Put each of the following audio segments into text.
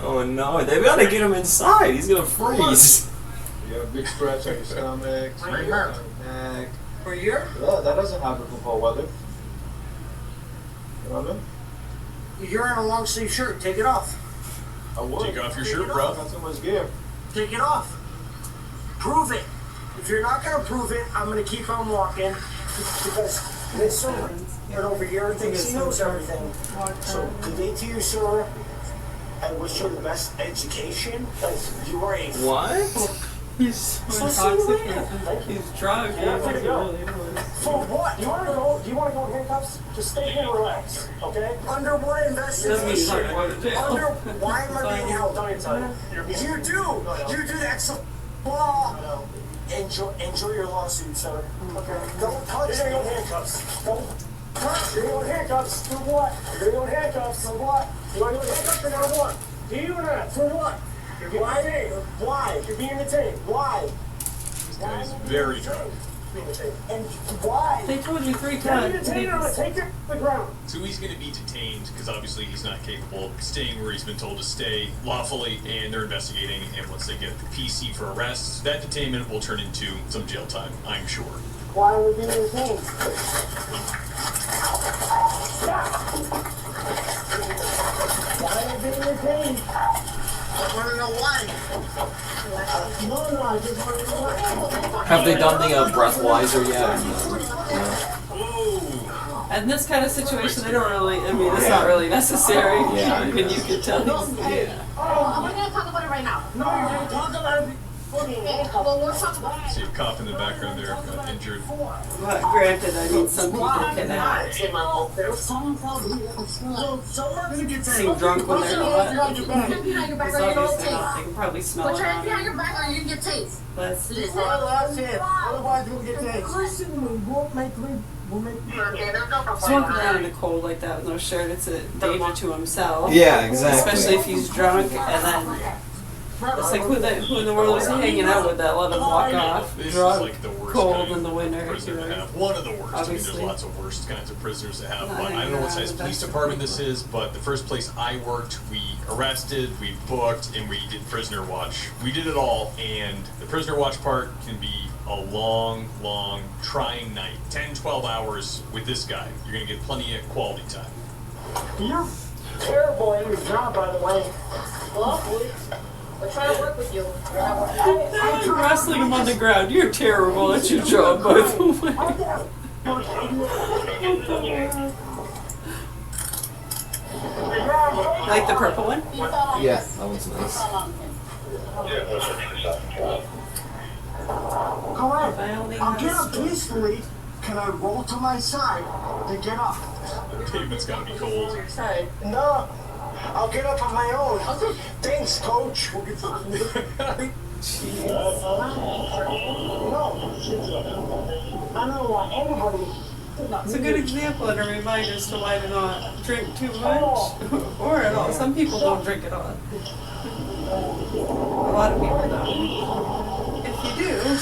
Oh no, they gotta get him inside. He's gonna freeze. You have a big stretch on your stomach, On your neck. For a year? Yeah, that doesn't happen from cold weather. You know what I mean? You're in a long sleeve shirt. Take it off. I would. Take off your shirt, bro. Not too much gear. Take it off. Prove it. If you're not gonna prove it, I'm gonna keep on walking because this sir right over here thinks he knows everything. So today to you, sir, I wish you the best education because you are a What? He's so intoxicated. He's drunk. Yeah, He way to go. really was. For what? Do you want to go? Do you want to go in handcuffs? Just stay here and relax, okay? Under what investigation? Under why am I being held? You do that. So, law. Enjoy your lawsuit, sir. Okay. Don't touch your own handcuffs. Don't touch your own handcuffs. For what? Your own handcuffs. For what? You want to go handcuffs or not what? Do you or not? For what? You're being detained. Why? You're being detained. Why? This guy's very drunk. And why? They told you 3 You're times. detained. I'm gonna take you to the ground. So he's going to be detained because obviously he's not capable of staying where he's been told to stay lawfully, and they're investigating. And once they get the PC for arrest, that detainment will turn into some jail time, I'm sure. Why are we being detained? Why are we being detained? I want to know why. No, I just want to know why. Have they done the breathalyzer yet? Whoa! And this kind of situation, they don't really, I mean, it's not really necessary. Yeah. And you can tell he's, Yeah. Oh, we're gonna talk about it right now. No, you're going to talk about it. Okay, well, we'll talk about it. See a cop in the background there, got injured. but granted, I mean, some people can act. Seem drunk when they're not. Put your hands behind your back Because or you're gonna obviously take. they can probably smell Put it your hands on behind them. your back or you can get tased. That's This is the last hit. Otherwise, we'll get tased. Listen, we'll make Okay, walking around in the cold like that with no shirt, it's a danger to himself. Yeah, exactly. Especially if he's drunk, and then it's like who in the world is he hanging out with that let him walk off This is drunk, like the worst cold kind in the winter. of prisoner to have. One of the worst. I mean, Obviously. there's lots of worst kinds of prisoners to have, but I don't know what size police department this is, but the first place I worked, we arrested, we booked, and we did prisoner watch. We did it all, and the prisoner watch part can be a long, long, trying night. 10, 12 hours with this guy. You're going to get plenty of quality time. You're terrible at your job, by the way. Well, we're trying to work with you. You're wrestling him on the ground. You're terrible at your job, by the way. Like the purple one? Yeah, that one's nice. Come on. I only I'll get have up peacefully. Can I roll to my side to get up? The pavement's got to be cold. No. I'll get up on my own. Thanks, coach. No. I don't want anybody. It's a good example and a reminder as to why to not drink too much or at all. Some people don't drink at all. A lot of people don't. If you do,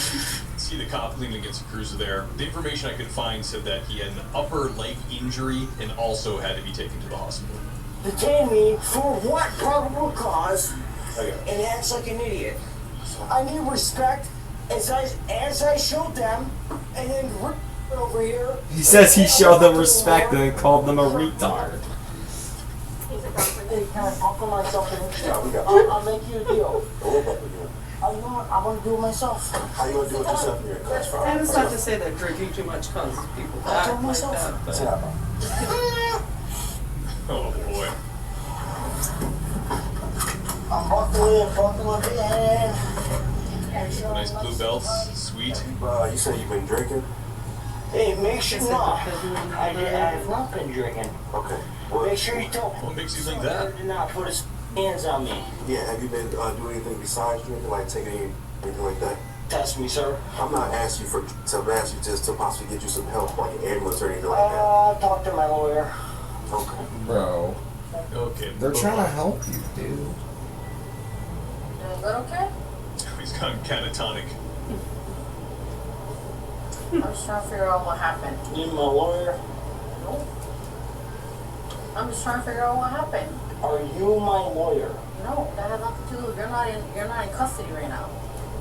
See the cop leaning against the cruiser there. The information I could find said that he had an upper leg injury and also had to be taken to the hospital. Detain me for what probable cause and acts like an idiot. I need respect as I showed them, and then over here. He says he showed them respect and called them a retard. Hey, can I buckle myself in? I'll make you a deal. I want to do it myself. How you gonna do it yourself? and it's not to say that drinking too much causes people to act like that, but Oh boy. I'm buckling in. Nice blue belts. Sweet. You said you've been drinking? Hey, make sure not. because we wouldn't I have have not been drinking. Okay. Make sure you don't. What makes you think that? Do not put his hands on me. Yeah, have you been doing anything besides drinking, like taking anything like that? Test me, sir. I'm not asking you for, to ask you just to possibly get you some help, like an ambulance or anything like that. Talk to my lawyer. Okay. Bro, Okay. they're trying to help you, dude. Is that okay? He's gone catatonic. I'm just trying to figure out what happened. Need my lawyer. I'm just trying to figure out what happened. Are you my lawyer? No, that has nothing to do. You're not in custody right now.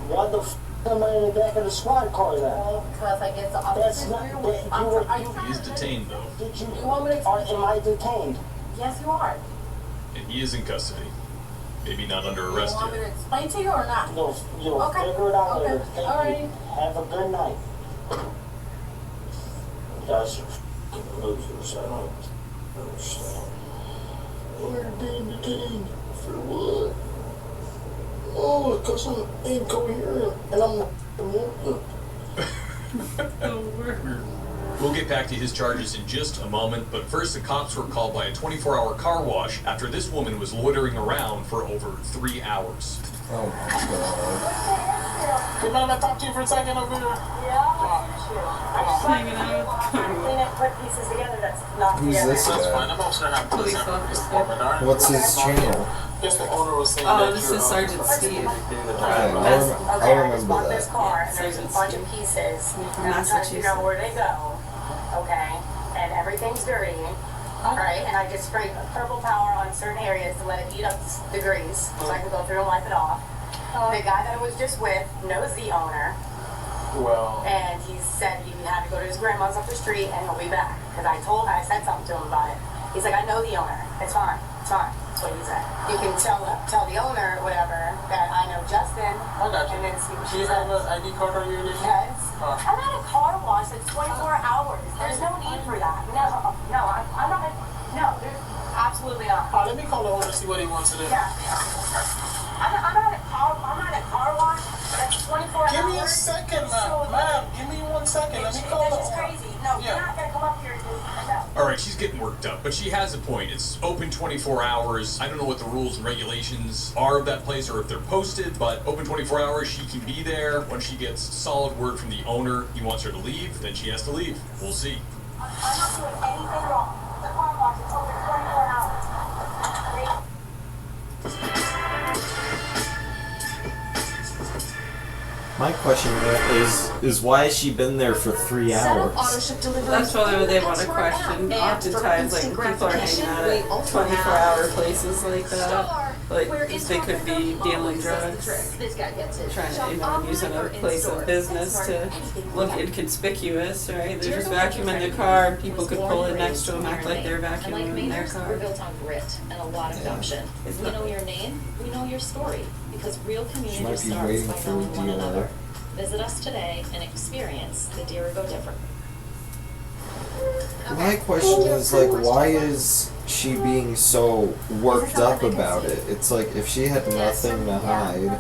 Why the f am I in the back of the squad car then? Well, because I guess the That's officers not. agree That, with. He is detained though, Did you? You want me to explain? Am I detained? Yes, you are. and he is in custody. Maybe not under You arrest want me to yet. explain to you or not? No, you'll Okay. figure it out Okay. later. Thank Alrighty. you. Have a good night. You guys are f***ing losers. I don't understand. We're being detained. For what? Oh, because I'm incoherent and I'm not moving. We'll get back to his charges in just a moment, but first the cops were called by a 24-hour car wash after this woman was loitering around for over 3 hours. Oh my god. Can I talk to you for a second over here? Hanging out. Put pieces together that's not Who's together. this That's fine. guy? I'm also gonna have Police officer. What's his channel? Guess the owner was saying Oh, that this you're, is Sergeant Steve. Okay, Okay, I I just remember bought this that. car and Yeah, there's a Sergeant bunch Steve. of pieces From and I'm trying to figure out Massachusetts. where they go. Okay, and everything's dirty. Alright, and I just sprayed purple power on certain areas to let it eat up the grease so I can go through and wipe it off. The guy that I was just with knows the owner. well, And he said he had to go to his grandma's up the street and he'll be back. Because I said something to him about it. He's like, I know the owner. It's fine. It's fine. That's what he said. You can tell the owner, whatever, that I know Justin. I got you. And then see what Do she you have says. an ID card on you? Yes. I'm at a car wash that's 24 hours. There's no need for that. No, I'm not. No, there's absolutely not. Let me call the owner and see what he wants to do. Yeah. I'm at a car wash that's 24 hours. Give me a second, So, ma'am. Give me 1 second. Let me call the That's just owner. crazy. No, Yeah. you're not gonna come up here and do no. Alright, she's getting worked up, but she has a point. It's open 24 hours. I don't know what the rules and regulations are of that place or if they're posted, but open 24 hours, she can be there. When she gets solid word from the owner, he wants her to leave, then she has to leave. We'll see. I'm not doing anything wrong. The car wash is open 24 hours. My question is why has she been there for 3 hours? That's probably what they want to question. Oftentimes, like, people are hanging out at 24-hour places like that. Like, they could be dealing drugs, trying to, using a place of business to look inconspicuous, right? They're just vacuuming the car, and people could pull in next to them, act like they're And like vacuuming their Mainers, we're car. built on grit and a lot of gumption. It's We not- know your name, we know your story, because real She community might be starts waiting by for a knowing one deal another. there. Visit us today and experience the Dear Go Different. My question is like, why is she being so worked up about it? It's like if she had nothing to hide,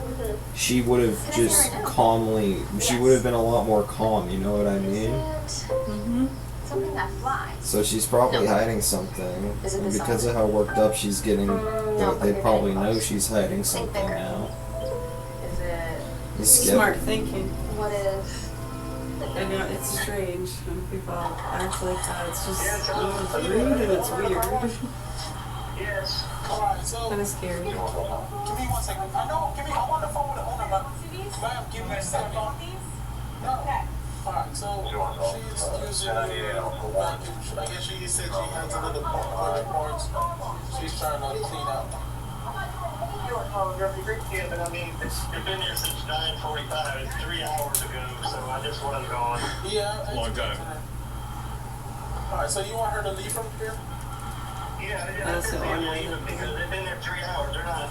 she would have just calmly. She would have been a lot more calm. You know what I mean? Mm-hmm. Something that flies. So she's probably hiding something, and because of how worked up she's getting, they probably know she's hiding something now. Is it? He's Smart thinking. What is? I know, it's strange when people act like that. It's just it's rude and it's weird. Yes. Alright, so Kind of scary. give me 1 second. I know, I'm on the phone with the owner, but ma'am, give me a second. No. Alright, so she's using vacuum. I guess she said she has a little parts she's trying to clean out. Yeah, but I mean, you've been here since 9:45. It's 3 hours ago, so I just want them gone. Yeah. Long time. Alright, so you want her to leave from here? Yeah, That's the they're only way. leaving because they've been there 3 hours. They're not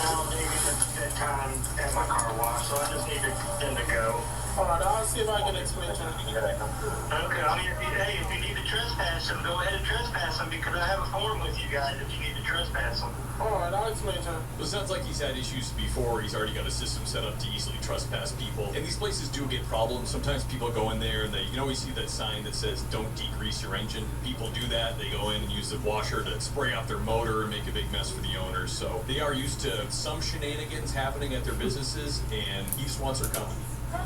validating that time at my car wash, so I just need them to go. Alright, I'll see if I can explain to her. Okay, I mean, hey, if you need to trespass them, go ahead and trespass them because I have a form with you guys if you need to trespass them. Alright, I'll explain to her. It sounds like he's had issues before. He's already got a system set up to easily trespass people. And these places do get problems. Sometimes people go in there and you always see that sign that says, don't degrease your engine. People do that. They go in and use the washer to spray off their motor and make a big mess for the owners. So they are used to some shenanigans happening at their businesses, and he just wants her company. All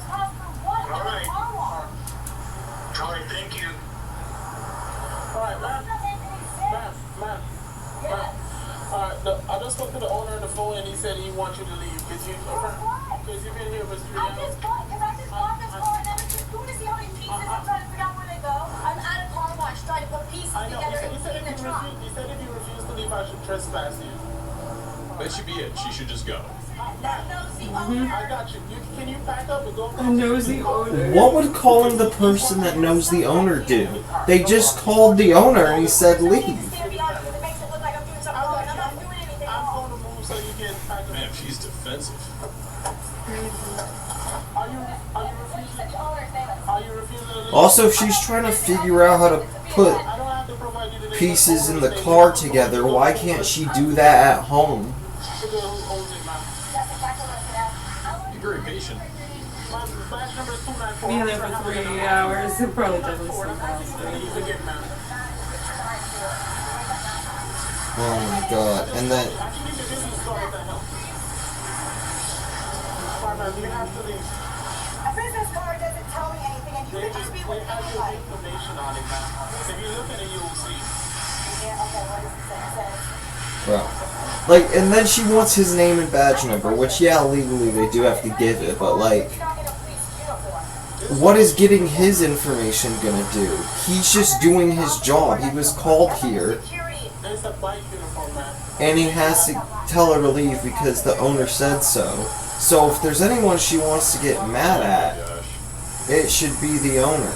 right. All right, thank you. Alright, ma'am. Alright, I just spoke to the owner on the phone and he said he wants you to leave. Because you've been here for 3 hours. I'm at a car wash trying to put pieces I know, together he said in the trunk. if you refuse to leave if I should trespass you. That should be it. She should just go. I got you. Can you pack up and go? A nosy owner. What would calling the person that knows the owner do? They just called the owner and he said leave. I'm going to move so you can pack up. Man, she's defensive. Are you refusing to leave? Also, if she's trying to figure out how to put I don't have to provide you the pieces in the car together, why can't she do that at home? Who owns it, ma'am? Be very patient. My badge number is 294. Be there for 3 hours. It probably doesn't seem Leave again, ma'am. Oh my god. And then, I can give you a business card if that helps. Sorry, ma'am, you have to leave. A business card doesn't tell me anything, and you can just be with They have your anybody. information on it, ma'am. If you look at it, you will see. Yeah, okay, what does it say? It says, bro. Like, and then she wants his name and badge number, which, yeah, legally they do have to give it, but like, you're not in a police uniform. what is getting his information gonna do? He's just doing his job. He was called here, Security. There's a bike uniform, ma'am. and he has to tell her to leave because the owner said so. So if there's anyone she wants to get mad at, Gosh. it should be the owner.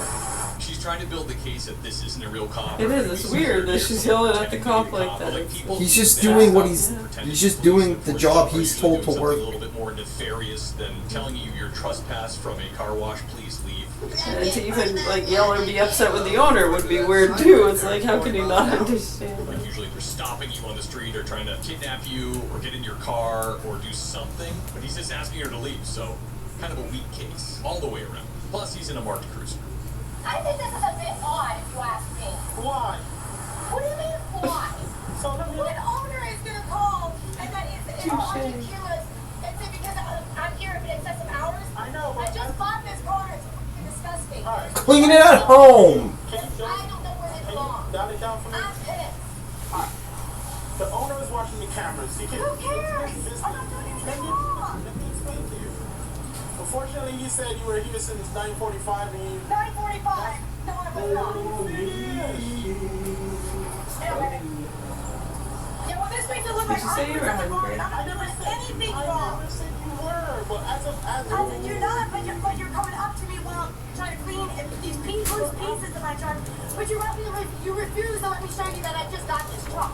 She's trying to build the case that this isn't a real cop. It is. It's weird that she's yelling at the cop like that. He's just doing what he's just doing the job he's told to work. A little bit more nefarious than telling you you're trespassed from a car wash. Please leave. And to even like yell or be upset with the owner would be weird too. It's like, how can you not understand? Like usually they're stopping you on the street or trying to kidnap you or get in your car or do something, but he's just asking her to leave. So kind of a weak case all the way around. Plus he's in a marked cruiser. I think this is a bit odd, if you ask me. Why? What do you mean, why? So let me... What owner is gonna call and that is on the cameras and say because I'm here in excessive hours? I know, but I just bought this car. It's fucking disgusting. All right. Clean it at home! Can you I don't know where it Can belongs. you dial it down for me? I'm pissed. The owner is watching the cameras. He can. Who cares? I'm not doing anything wrong. Let me explain to you. Unfortunately, you said you were here since 9:45 and you. 9:45. No, I was not. Yeah, well, this makes it look like Did you say you were I'm hungry? not doing anything wrong. I never said you were, but as of I said you're not, but you're coming up to me while I'm trying to clean these loose pieces of my truck. But you refuse to let me show you that I just got this truck.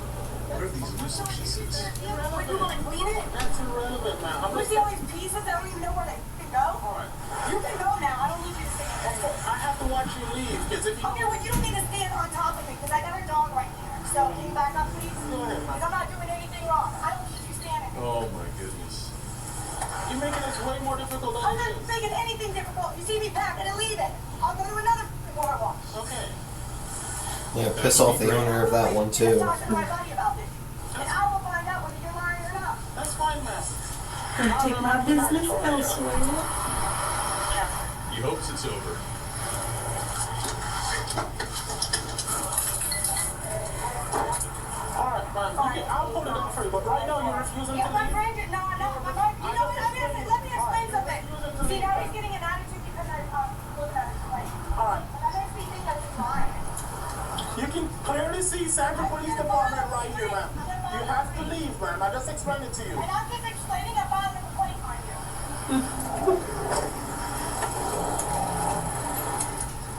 What are these loose pieces? But you want to clean it? That's irrelevant, man. I'm You just. see all these pieces? I don't even know where they can go. All right. You can go now. I don't need you to stay there. I have to watch you leave because if you. Okay, well, you don't need to stand on top of me because I got a dog right here. So can you back up, please? Go ahead, Because I'm not doing anything wrong. I don't need you standing. Oh my goodness. You're making this way more difficult than I'm it not is. making anything difficult. You see me pack it and leave it. I'll go to another car wash. Okay. Yeah, piss off the owner of that one too. Talk to my buddy about this. And I will find out whether you're lying or not. That's fine, man. Gonna take my business elsewhere. He hopes it's over. All right, man. I'll put it down for you, but right now you're refusing Yeah, to my leave. friend did not know. My friend, you know what? Let me explain something. See, now he's getting an attitude because I look at his plate. All right. And that makes me think that he's lying. You can clearly see Sanford Police Department right here, ma'am. You have to leave, ma'am. I just explained it to you. And I'm just explaining I filed a complaint on you.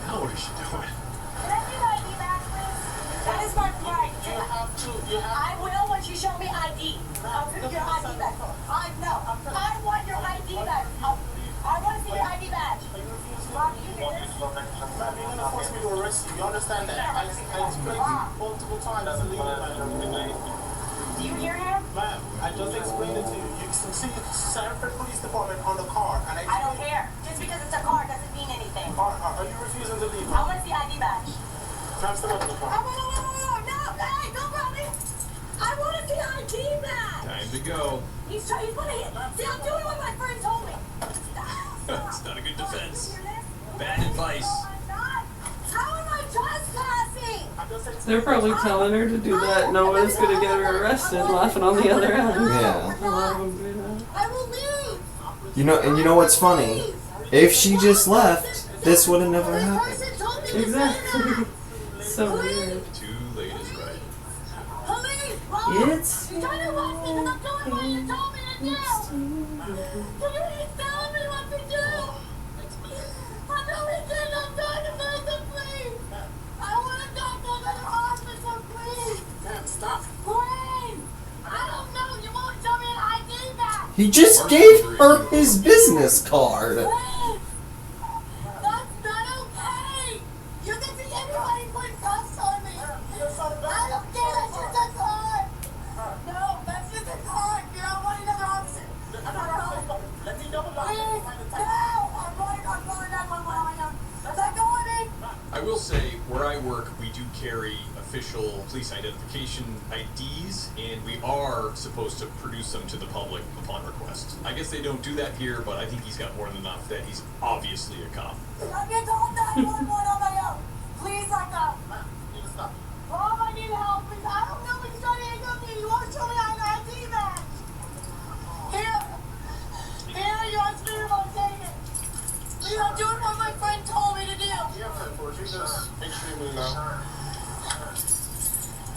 Now what is she doing? Can I see the ID back, please? That is my right. I will once you show me ID. I'll give your ID back. I want your ID back. I want to see your ID badge. How do you do this? Ma'am, you're going to force me to arrest you. You understand that? I explained multiple times as a legal matter. Do you hear him? Ma'am, I just explained it to you. You can see Sanford Police Department on the car. And I don't care. Just because it's a car doesn't mean anything. Are you refusing to leave, I ma'am? want to see ID badge. Can I step up to the car? No, hey, don't grab me. I want to see ID badge. Time to go. He's going to hit. See, I'm doing what my friend told me. It's not a good defense. Bad advice. How am I trespassing? They're probably telling her to do that. No one's gonna get her arrested, laughing on the other end. Yeah. A lot of them do that. I will leave. You know what's funny? If she just left, this would have never happened. Exactly. So weird. Too late is right. Police, It's You're trying to watch me because I'm doing what you told me to do. Can you just tell me what to do? I know we did. I'm trying to make them please. I want to talk to another officer, please. Damn, stop. Please. I don't know. You won't tell me an ID back. He just gave her his business card. Please. That's not okay. You can see everybody put cuffs on me. I don't care. That's just a card. No, that's just a card. You don't want another officer. Let me double lock. Please. No. I'm going 911. Let go of me. I will say, where I work, we do carry official police identification IDs, and we are supposed to produce them to the public upon request. I guess they don't do that here, but I think he's got more than enough that he's obviously a cop. I'm getting called 911 on my own. Please, let go. You can stop. Mom, I need help. I don't know if he's trying to handcuff me. You won't show me an ID badge. Here, you want speedball, take it. Please, I'm doing what my friend told me to do. Yeah, for you just extremely low.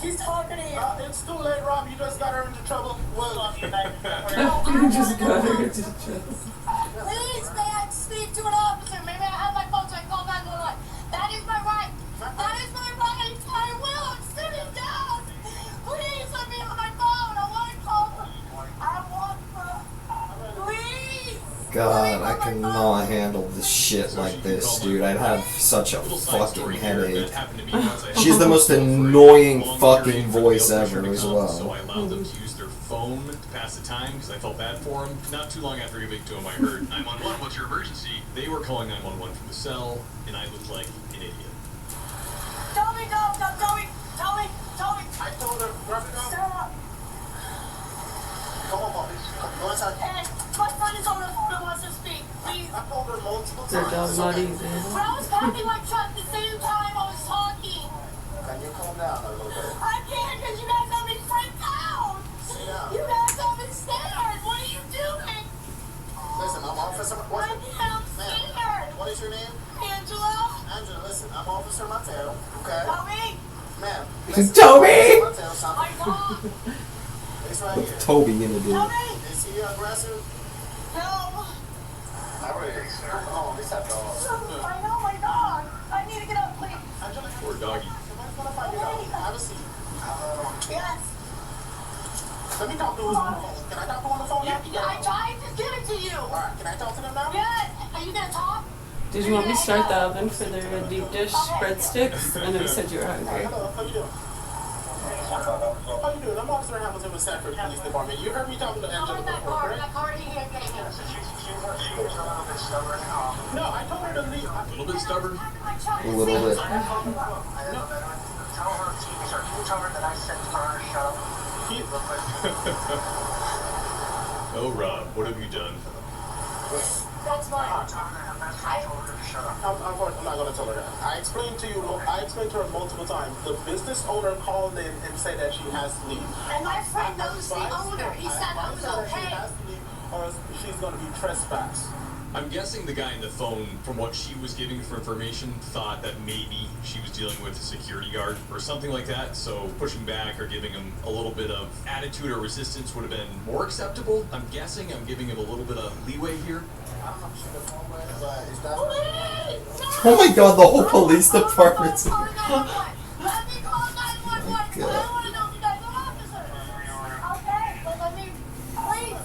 He's talking to you. It's too late, Rob. You just got her into trouble. Well, You just got her into trouble. Please, may I speak to an officer? Maybe I have my phone so I call 911. That is my right. That is my right. I will. I'm sitting down. Please let me on my phone. I want to call her. I want her. Please. God, I cannot handle this shit like this, dude. I'd have such a fucking headache. She's the most annoying fucking voice ever as So well. I allowed them to use their phone to pass the time because I felt bad for him. Not too long after giving it to him, I heard 911. What's your emergency? They were calling 911 from the cell, and I looked like an idiot. Tell me, no, tell me. I told her, grab it up. Stop. Come on, Bobby. Go inside. Hey, my friend is on the phone and wants to speak. Please. I told her multiple Their times. dog's not easy. When I was parking my truck the same time I was talking. Can you calm down a little bit? I can't because you guys have me freaked out. Sit down. You guys have me scared. What are you doing? Listen, I'm Officer I'm Ma'am, scared. what is your name? Angela. Angela, listen, I'm Officer Mateo, okay? Tell me. Ma'am. Toby! Mateo, something. My dog. It's right here. Toby gonna do Tell it. me. Is he aggressive? No. I really think so. Oh, this that dog. I know my dog. I need to get up, please. Angela, Poor doggy. somebody's gonna find you out. Have a seat. Yes. Let me talk to who's on the phone. Can I talk to who on the phone now? I tried to give it to you. Alright, can I talk to them now? Yes. Are you gonna talk? Did you want me to start the oven for their deep dish breadsticks? I know you said you were hungry. Hello, how you doing? How you doing? I'm Officer Hamilton with Sanford Police Department. You heard me talking to I Angela want that before, card. correct? That card he can't get me. No, I told her to leave. A little bit stubborn. A little bit. Tell her, sir, can you tell her that I said for her to shut up? Oh, Rob, what have you done? That's mine. I told her to shut up. I'm not going to tell her that. I explained to her multiple times. The business owner called in and said that she has to leave. And my friend knows the owner. He said I was She okay. has to leave or she's going to be trespassed. I'm guessing the guy in the phone, from what she was giving for information, thought that maybe she was dealing with a security guard or something like that, so pushing back or giving him a little bit of attitude or resistance would have been more acceptable. I'm guessing I'm giving him a little bit of leeway here. Oh my god, the whole police department's Let me call 911. I want to know if you guys are officers. Okay, but let me, please.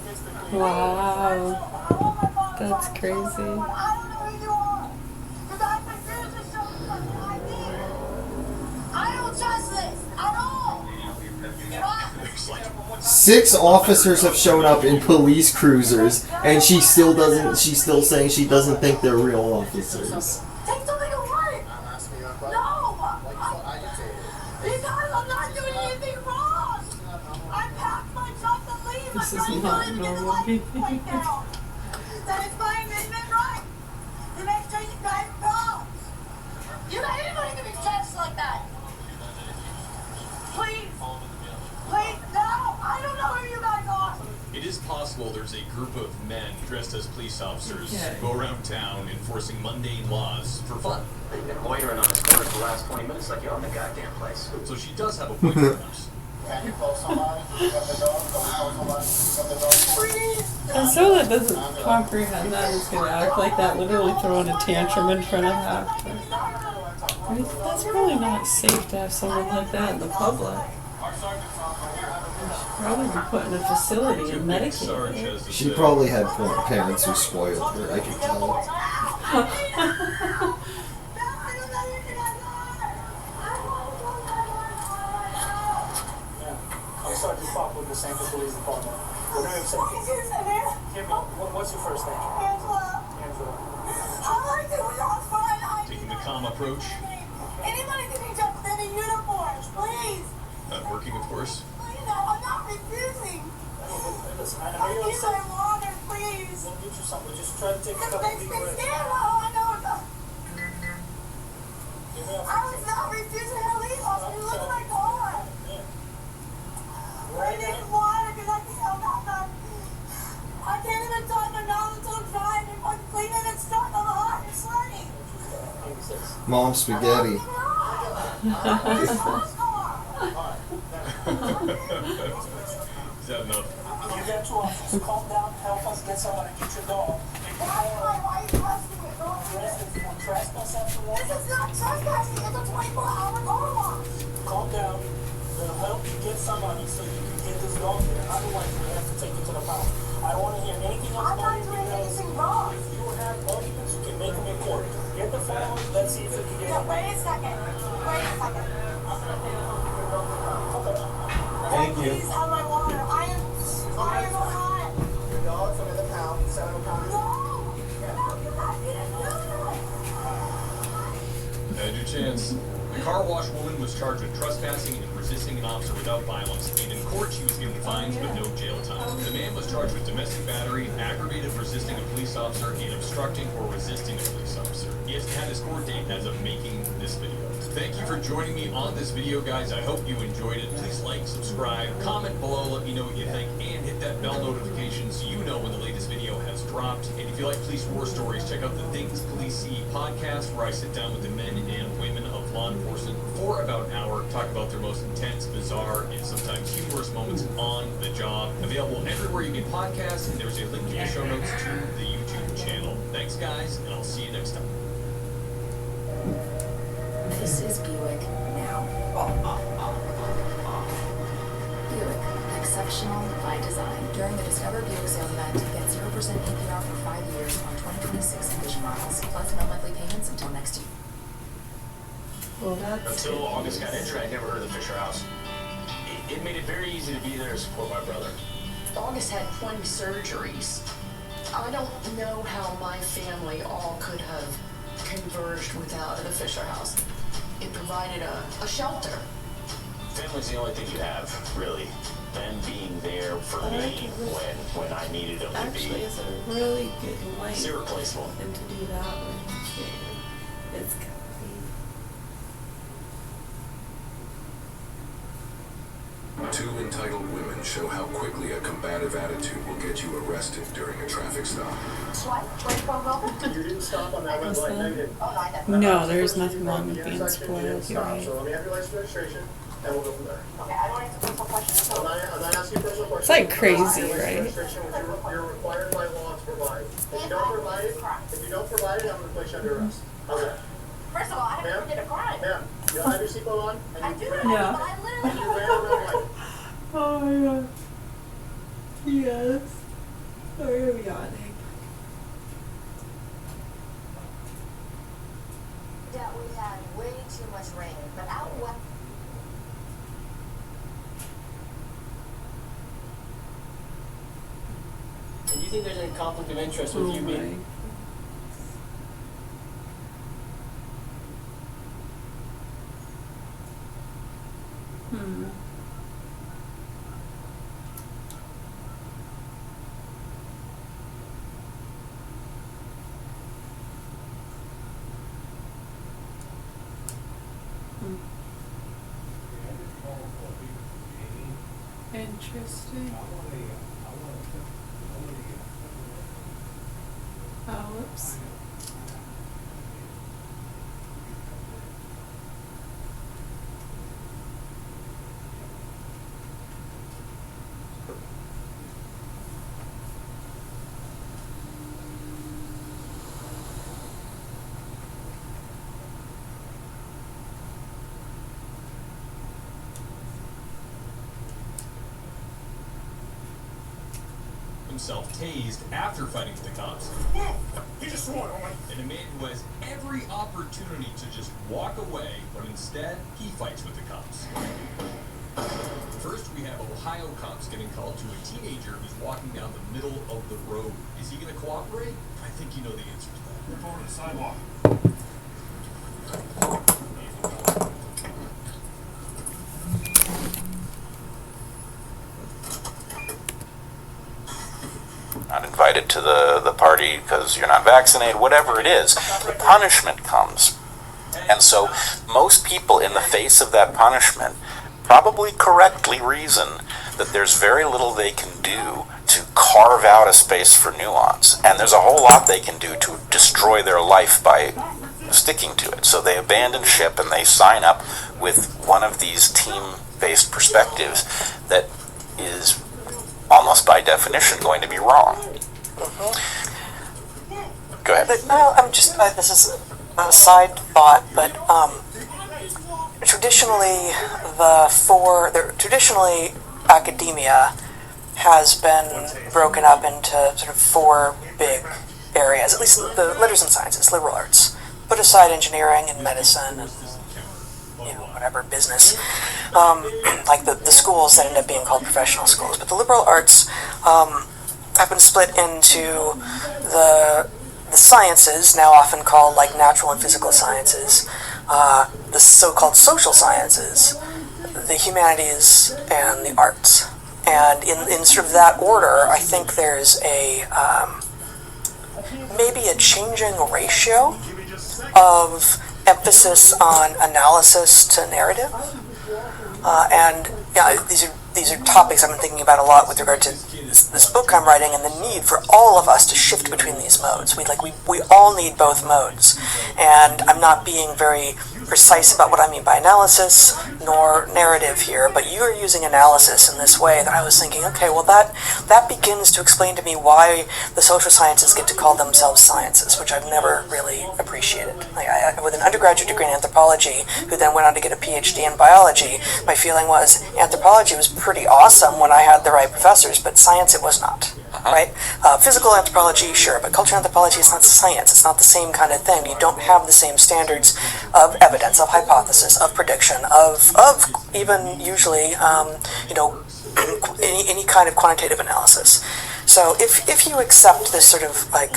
Wow. That's crazy. I don't know who you are. Because I refuse to show you something I did. I don't trust this at all. There's like 6 officers have shown up in police cruisers, and she's still saying she doesn't think they're real officers. Take something to work. I'm asking you a question. No. Why you so agitated? Because I'm not doing anything wrong. I packed my truck to leave. This I'm is trying not to get the normal. license plate down. That is my amendment right. To make sure you guys go. You got anybody can be judged like that. Please. Please. No. I don't know who you guys are. It is possible there's a group of men dressed as police officers Okay. who go around town enforcing mundane laws for fun. They've been loitering on this corner for the last 20 minutes like you own the goddamn place. So she does have a point perhaps. Can you call somebody? Pick up the dog. Can we call somebody? Pick up the dog. Please. And so that doesn't comprehend that is going to act like that, literally throwing a tantrum in front of half. I mean, that's probably not safe to have someone like that in the public. Probably be put in a facility and medicated. She probably had parents who spoiled her, I can tell. I'm Sergeant Fox with the St. Police Department. We're going to Kim, what's your first name? Angela. Taking the calm approach. Anybody can be jumped in a uniform, please. Not working, of course. Please, I'm not refusing. Listen, I know I you're need upset. my water, please. We'll get you something. Just try to take a This couple makes deep me breaths. scared. I know. Give me a I was not refusing to leave. Look at my car. I need water because I can't even touch my nose until I'm driving. I'm cleaning and stuck on the heart. It's sweating. Mom spaghetti. Is that enough? You got two options. Calm down, help us get somebody to get your dog. Why are you arresting me? Arrested for trespass after This warning. is not trespassing. It's a 24-hour car wash. Calm down. We'll help you get somebody so you can get this dog there. Otherwise, we have to take you to the pound. I don't want to hear anything else I'm about not doing anything wrong. If you have arguments, you can make them in court. Get the phone. Let's see if we can get Yeah, it. wait a second. Thank you. Please have my water. I am hot. Your dog's under the pound. Set him a pound. No. I didn't do it. Had your chance. The car wash woman was charged with trespassing and resisting an officer without violence, and in court she was given fines but no jail time. The man was charged with domestic battery, aggravated resisting a police officer, and obstructing or resisting a police officer. He has had his court date as of making this video. Thank you for joining me on this video, guys. I hope you enjoyed it. Please like, subscribe, comment below, let me know what you think, and hit that bell notification so you know when the latest video has dropped. And if you like police war stories, check out the Things Police See podcast, where I sit down with the men and women of law enforcement for about an hour, talk about their most intense, bizarre, and sometimes humorous moments on the job. Available everywhere you get podcasts, and there's a link in the show notes to the YouTube channel. Thanks, guys, and I'll see you next time. This is Buick now. Buick, exceptional by design. During the Discover Buick sales event, get 0% APR for 5 years on 2026 Envision models, plus no monthly payments until next year. Well, that's Until August got injured, I never heard of the Fisher House. It made it very easy to be there to support my brother. August had 20 surgeries. I don't know how my family all could have converged without the Fisher House. It provided a shelter. Family's the only thing you have, really. Them being there for me when I needed them to actually be. is a really good length. It's irreplaceable. And to do that with, it's gotta be. Two entitled women show how quickly a combative attitude will get you arrested during a traffic stop. You didn't stop on that red light, no, you didn't. No, there's nothing wrong with being spoiled, you're right. So let me have your license registration, and we'll go from there. Okay, I don't answer personal questions. I'm not asking personal questions. It's like crazy, Your license right? registration, which you're required by law to provide. If you don't provide it, I'm going to place you under arrest. How's that? First of all, I haven't committed a crime. Ma'am, you don't have your seatbelt on? I do have, Yeah. but I literally You ran a red light. Oh my god. Yes. Sorry, I'm yawning. Yeah, we had way too much rain, but out west. And do you think there's any conflict of interest with Oh you my. being? Interesting. Oh, whoops. himself tased after fighting with the cops. He just swore, And a man who has every opportunity to just walk away, but instead, he fights with the cops. First, we have Ohio cops getting called to a teenager who's walking down the middle of the road. Is he going to cooperate? I think you know the answer to that. Report on the sidewalk. Not invited to the party because you're not vaccinated, whatever it is, the punishment comes. And so most people, in the face of that punishment, probably correctly reason that there's very little they can do to carve out a space for nuance. And there's a whole lot they can do to destroy their life by sticking to it. So they abandon ship and they sign up with one of these team-based perspectives that is almost by definition going to be wrong. Go ahead. But, no, I'm just, this is a side thought, but traditionally traditionally academia has been broken up into sort of four big areas, at least the letters and sciences, liberal arts. Put aside engineering and medicine and whatever, business, like the schools that end up being called professional schools. But the liberal arts have been split into the sciences, now often called like natural and physical sciences, the so-called social sciences, the humanities, and the arts. And in sort of that order, I think there's a maybe a changing ratio of emphasis on analysis to narrative. And yeah, these are topics I've been thinking about a lot with regard to this book I'm writing, and the need for all of us to shift between these modes. We all need both modes, and I'm not being very precise about what I mean by analysis nor narrative here, but you are using analysis in this way that I was thinking, okay, well that begins to explain to me why the social sciences get to call themselves sciences, which I've never really appreciated. With an undergraduate degree in anthropology, who then went on to get a PhD in biology, my feeling was anthropology was pretty awesome when I had the right professors, but science it was not. Right? Physical anthropology, sure, but cultural anthropology is not science. It's not the same kind of thing. You don't have the same standards of evidence, of hypothesis, of prediction, of even usually, any kind of quantitative analysis. So if you accept this sort of like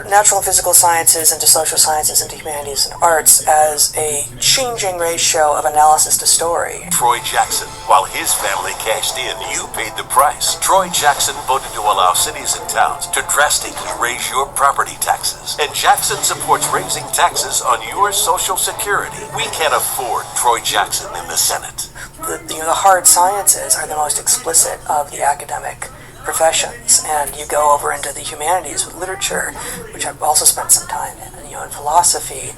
natural and physical sciences into social sciences into humanities and arts as a changing ratio of analysis to story. Troy Jackson, while his family cashed in, you paid the price. Troy Jackson voted to allow cities and towns to drastically raise your property taxes. And Jackson supports raising taxes on your Social Security. We can't afford Troy Jackson in the Senate. The hard sciences are the most explicit of the academic professions, and you go over into the humanities with literature, which I've also spent some time in, in philosophy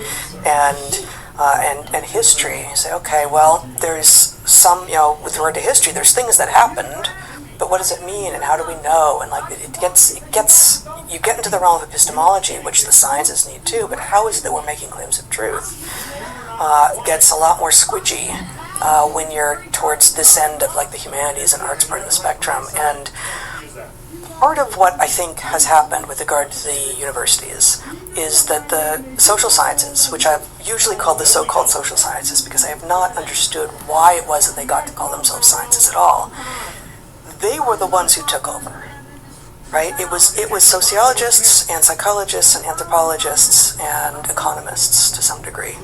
and history. You say, okay, well, there's some, with regard to history, there's things that happened, but what does it mean, and how do we know? And like it gets, you get into the realm of epistemology, which the sciences need too. But how is it that we're making claims of truth? It gets a lot more squidgy when you're towards this end of like the humanities and arts part of the spectrum. And part of what I think has happened with regard to the universities is that the social sciences, which I've usually called the so-called social sciences because I have not understood why it was that they got to call themselves sciences at all, they were the ones who took over, right? It was sociologists and psychologists and anthropologists and economists to some degree,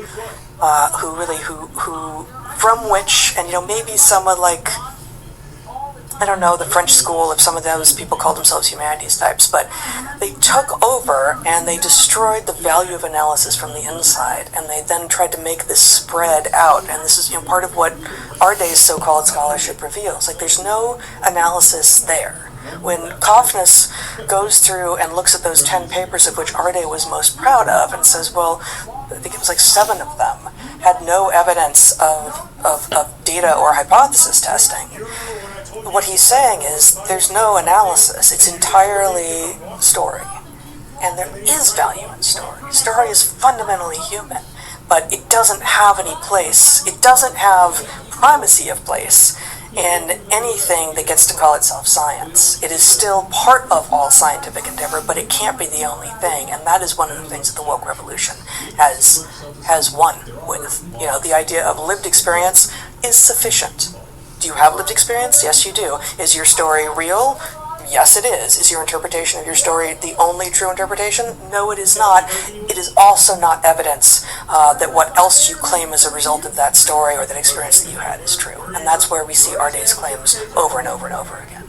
who from which, and maybe someone like, I don't know, the French school, if some of those people called themselves humanities types, but they took over and they destroyed the value of analysis from the inside, and they then tried to make this spread out, and this is part of what our day's so-called scholarship reveals. Like, there's no analysis there. When Kaufness goes through and looks at those 10 papers of which Arde was most proud of and says, well, I think it was like 7 of them had no evidence of data or hypothesis testing. What he's saying is there's no analysis. It's entirely story. And there is value in story. Story is fundamentally human, but it doesn't have any place. It doesn't have primacy of place in anything that gets to call itself science. It is still part of all scientific endeavor, but it can't be the only thing, and that is one of the things that the woke revolution has won with. You know, the idea of lived experience is sufficient. Do you have lived experience? Yes, you do. Is your story real? Yes, it is. Is your interpretation of your story the only true interpretation? No, it is not. It is also not evidence that what else you claim as a result of that story or that experience that you had is true. And that's where we see Arday's claims over and over and over again.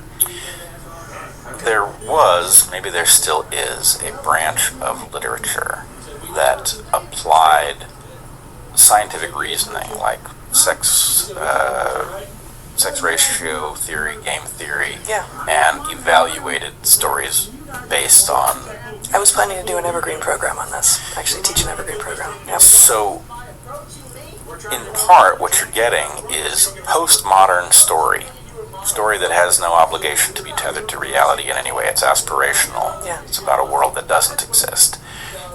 There was, maybe there still is, a branch of literature that applied scientific reasoning, like sex ratio theory, game theory, and evaluated stories based on... I was planning to do an evergreen program on this, actually teach an evergreen program. Yep. So, in part, what you're getting is postmodern story that has no obligation to be tethered to reality in any way. It's aspirational. Yeah. It's about a world that doesn't exist.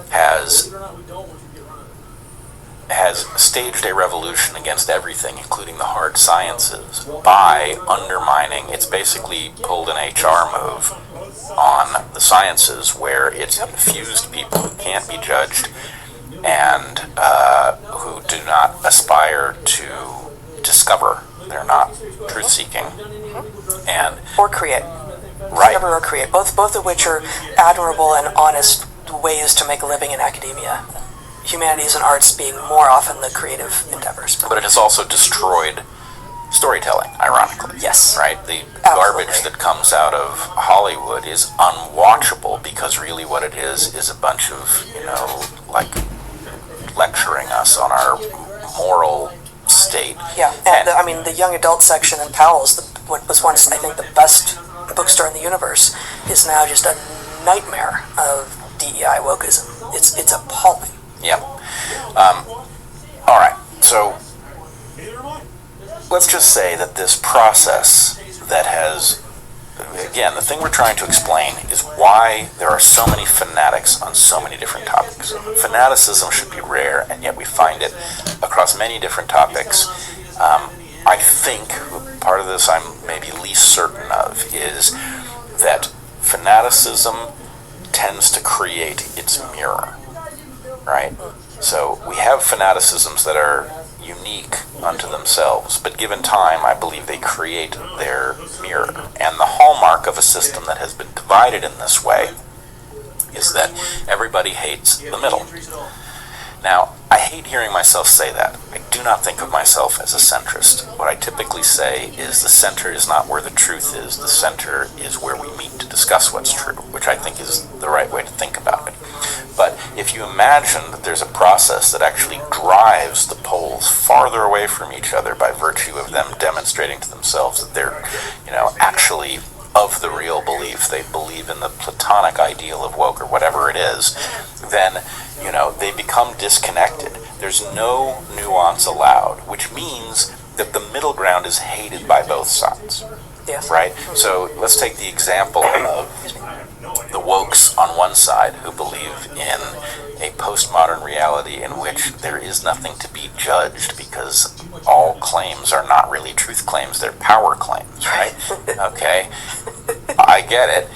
Has staged a revolution against everything, including the hard sciences, by undermining. It's basically pulled an HR move on the sciences, where it's infused people who can't be judged and who do not aspire to discover. They're not truth-seeking. And or create. Right. Discover or create, both of which are admirable and honest ways to make a living in academia. Humanities and arts being more often the creative endeavors. But it has also destroyed storytelling, ironically. Yes. Right? The garbage that comes out of Hollywood is unwatchable, because really what it is a bunch of, like, lecturing us on our moral state. Yeah, and the young adult section in Powell's, what was once, I think, the best bookstore in the universe, is now just a nightmare of DEI wokeism. It's appalling. Yep. All right. So let's just say that this process that has, again, the thing we're trying to explain is why there are so many fanatics on so many different topics. Fanaticism should be rare, and yet we find it across many different topics. I think part of this I'm maybe least certain of is that fanaticism tends to create its mirror. Right? So we have fanaticisms that are unique unto themselves, but given time, I believe they create their mirror. And the hallmark of a system that has been divided in this way is that everybody hates the middle. Now, I hate hearing myself say that. I do not think of myself as a centrist. What I typically say is the center is not where the truth is. The center is where we meet to discuss what's true, which I think is the right way to think about it. But if you imagine that there's a process that actually drives the poles farther away from each other by virtue of them demonstrating to themselves that they're, actually of the real belief, they believe in the Platonic ideal of woke or whatever it is, then, they become disconnected. There's no nuance allowed, which means that the middle ground is hated by both sides. Yes. Right? So let's take the example of the wokes on one side who believe in a postmodern reality in which there is nothing to be judged because all claims are not really truth claims, they're power claims, right? Okay, I get it.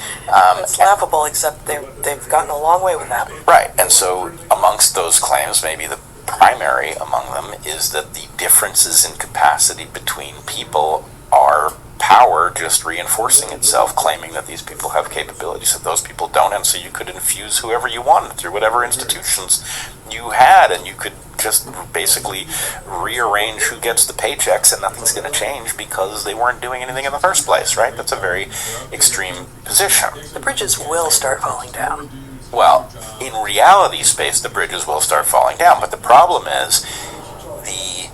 It's laughable, except they've gotten a long way with that. Right, and so amongst those claims, maybe the primary among them is that the differences in capacity between people are power just reinforcing itself, claiming that these people have capabilities that those people don't, and so you could infuse whoever you wanted through whatever institutions you had, and you could just basically rearrange who gets the paychecks, and nothing's going to change because they weren't doing anything in the first place, right? That's a very extreme position. The bridges will start falling down. Well, in reality space, the bridges will start falling down, but the problem is the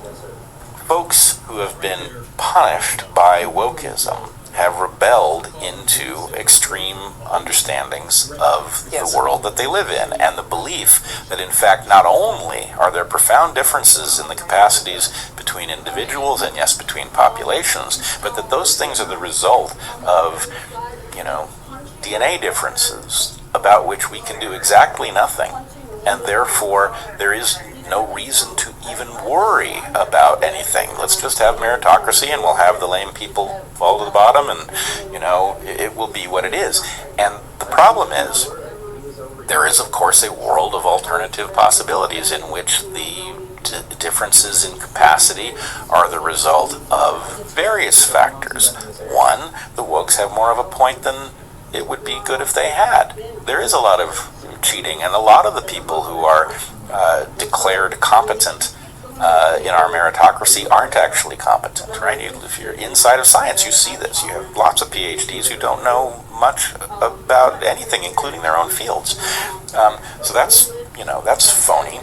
folks who have been punished by wokeism have rebelled into extreme understandings of the world that they live in, and the belief that in fact not only are there profound differences in the capacities between individuals and yes, between populations, but that those things are the result of, DNA differences about which we can do exactly nothing, and therefore there is no reason to even worry about anything. Let's just have meritocracy, and we'll have the lame people fall to the bottom, and, it will be what it is. And the problem is, there is, of course, a world of alternative possibilities in which the differences in capacity are the result of various factors. One, the wokes have more of a point than it would be good if they had. There is a lot of cheating, and a lot of the people who are declared competent in our meritocracy aren't actually competent, right? If you're inside of science, you see this. You have lots of PhDs who don't know much about anything, including their own fields. So that's phony.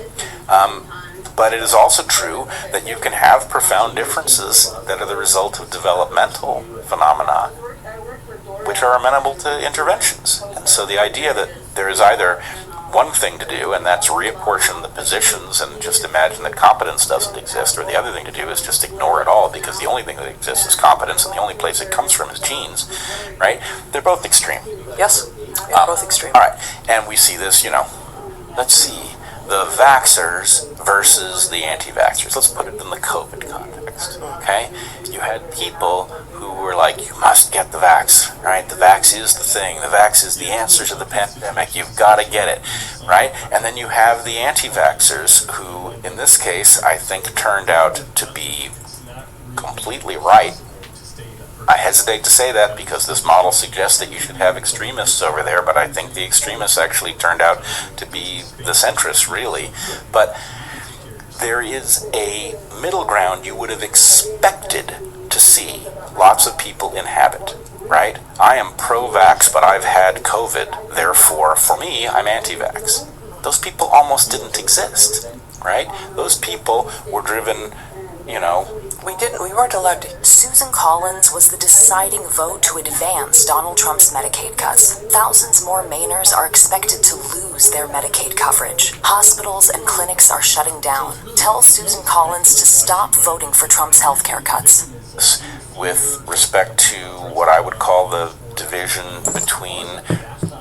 But it is also true that you can have profound differences that are the result of developmental phenomena which are amenable to interventions. And so the idea that there is either one thing to do, and that's reapportion the positions and just imagine that competence doesn't exist, or the other thing to do is just ignore it all because the only thing that exists is competence, and the only place it comes from is genes, right? They're both extreme. Yes, they're both extreme. All right, and we see this, let's see, the vaxxers versus the anti-vaxxers. Let's put it in the COVID context, okay? You had people who were like, you must get the vax, right? The vax is the thing. The vax is the answer to the pandemic. You've got to get it, right? And then you have the anti-vaxxers who, in this case, I think turned out to be completely right. I hesitate to say that because this model suggests that you should have extremists over there, but I think the extremists actually turned out to be the centrists, really. But there is a middle ground you would have expected to see lots of people inhabit, right? I am pro-vax, but I've had COVID, therefore, for me, I'm anti-vax. Those people almost didn't exist, right? Those people were driven, We weren't allowed to. Susan Collins was the deciding vote to advance Donald Trump's Medicaid cuts. Thousands more Mainers are expected to lose their Medicaid coverage. Hospitals and clinics are shutting down. Tell Susan Collins to stop voting for Trump's healthcare cuts. With respect to what I would call the division between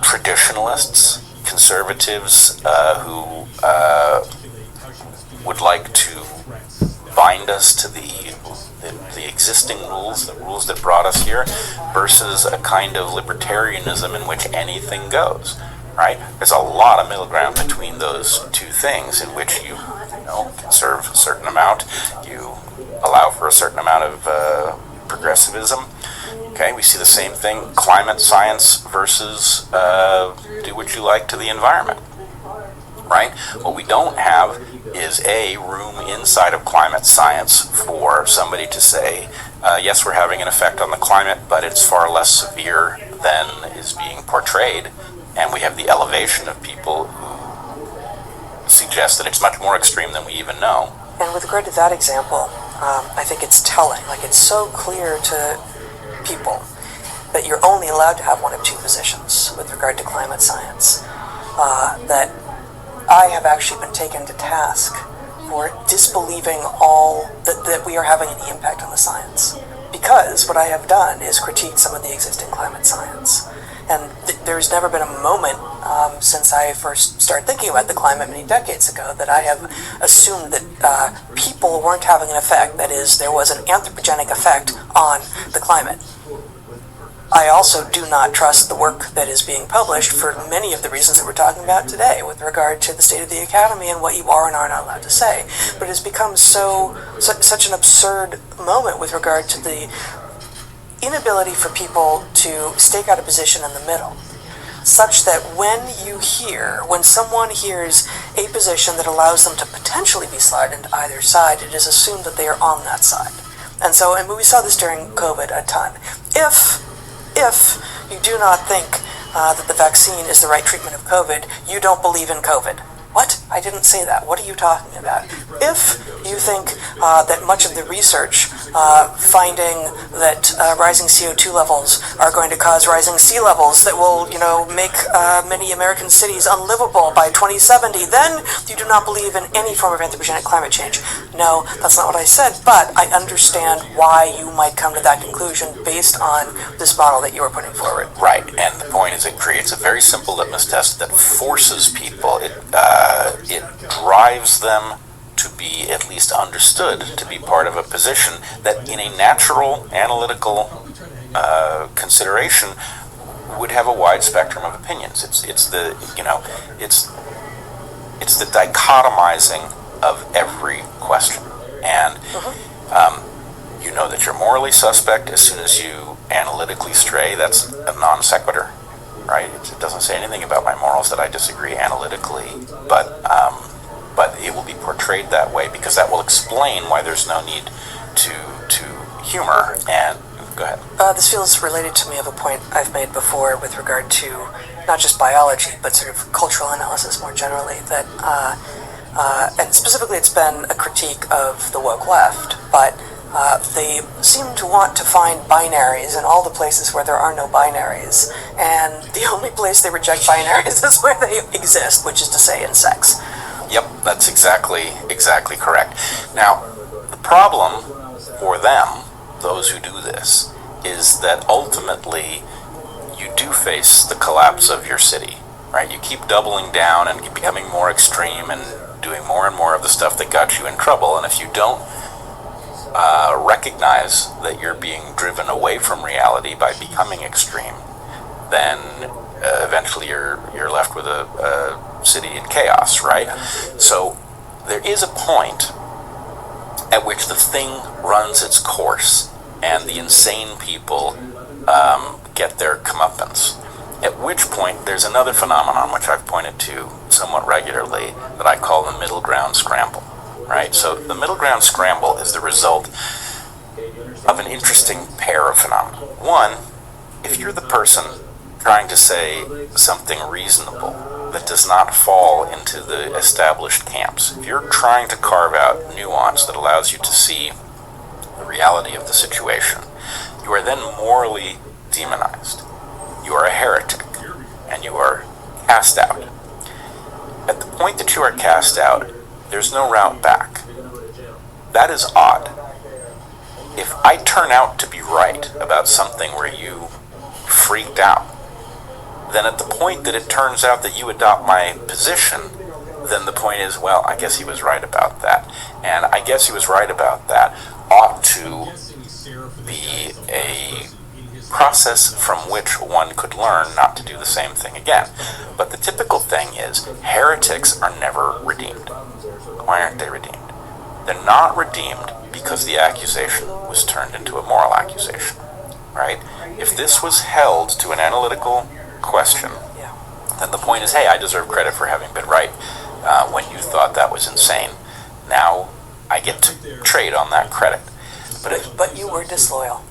traditionalists, conservatives who would like to bind us to the existing rules, the rules that brought us here, versus a kind of libertarianism in which anything goes, right? There's a lot of middle ground between those two things in which you conserve a certain amount, you allow for a certain amount of progressivism. Okay, we see the same thing, climate science versus do what you like to the environment, right? What we don't have is a room inside of climate science for somebody to say, yes, we're having an effect on the climate, but it's far less severe than is being portrayed. And we have the elevation of people who suggest that it's much more extreme than we even know. And with regard to that example, I think it's telling. Like, it's so clear to people that you're only allowed to have one of two positions with regard to climate science, that I have actually been taken to task for disbelieving all that we are having any impact on the science. Because what I have done is critiqued some of the existing climate science. And there's never been a moment since I first started thinking about the climate many decades ago that I have assumed that people weren't having an effect, that is, there was an anthropogenic effect on the climate. I also do not trust the work that is being published for many of the reasons that we're talking about today with regard to the state of the academy and what you are and are not allowed to say. But it has become such an absurd moment with regard to the inability for people to stake out a position in the middle, such that when someone hears a position that allows them to potentially be slid into either side, it is assumed that they are on that side. And we saw this during COVID a ton. If you do not think that the vaccine is the right treatment of COVID, you don't believe in COVID. What? I didn't say that. What are you talking about? If you think that much of the research finding that rising CO2 levels are going to cause rising sea levels that will, make many American cities unlivable by 2070, then you do not believe in any form of anthropogenic climate change. No, that's not what I said, but I understand why you might come to that conclusion based on this model that you were putting forward. Right, and the point is it creates a very simple litmus test that forces people, it drives them be at least understood to be part of a position that in a natural analytical consideration would have a wide spectrum of opinions. It's the dichotomizing of every question. And you know that you're morally suspect as soon as you analytically stray. That's a non sequitur, right? It doesn't say anything about my morals that I disagree analytically, but it will be portrayed that way because that will explain why there's no need to humor. And go ahead. This feels related to me of a point I've made before with regard to not just biology, but sort of cultural analysis more generally. That and specifically, it's been a critique of the woke left, but they seem to want to find binaries in all the places where there are no binaries, and the only place they reject binaries is where they exist, which is to say in sex. Yep, that's exactly correct. Now, the problem for them, those who do this, is that ultimately you do face the collapse of your city, right? You keep doubling down and becoming more extreme and doing more and more of the stuff that got you in trouble, and if you don't recognize that you're being driven away from reality by becoming extreme, then eventually you're left with a city in chaos, right? So there is a point at which the thing runs its course and the insane people get their comeuppance. At which point there's another phenomenon which I've pointed to somewhat regularly that I call the middle ground scramble. Right? So the middle ground scramble is the result of an interesting pair of phenomena. One, if you're the person trying to say something reasonable that does not fall into the established camps, if you're trying to carve out nuance that allows you to see the reality of the situation, you are then morally demonized. You are a heretic, and you are cast out. At the point that you are cast out, there's no route back. That is odd. If I turn out to be right about something where you freaked out, then at the point that it turns out that you adopt my position, then the point is, well, I guess he was right about that. And I guess he was right about that ought to be a process from which one could learn not to do the same thing again. But the typical thing is, heretics are never redeemed. Why aren't they redeemed? They're not redeemed because the accusation was turned into a moral accusation, right? If this was held to an analytical question, then the point is, hey, I deserve credit for having been right when you thought that was insane. Now I get to trade on that credit. But you were disloyal.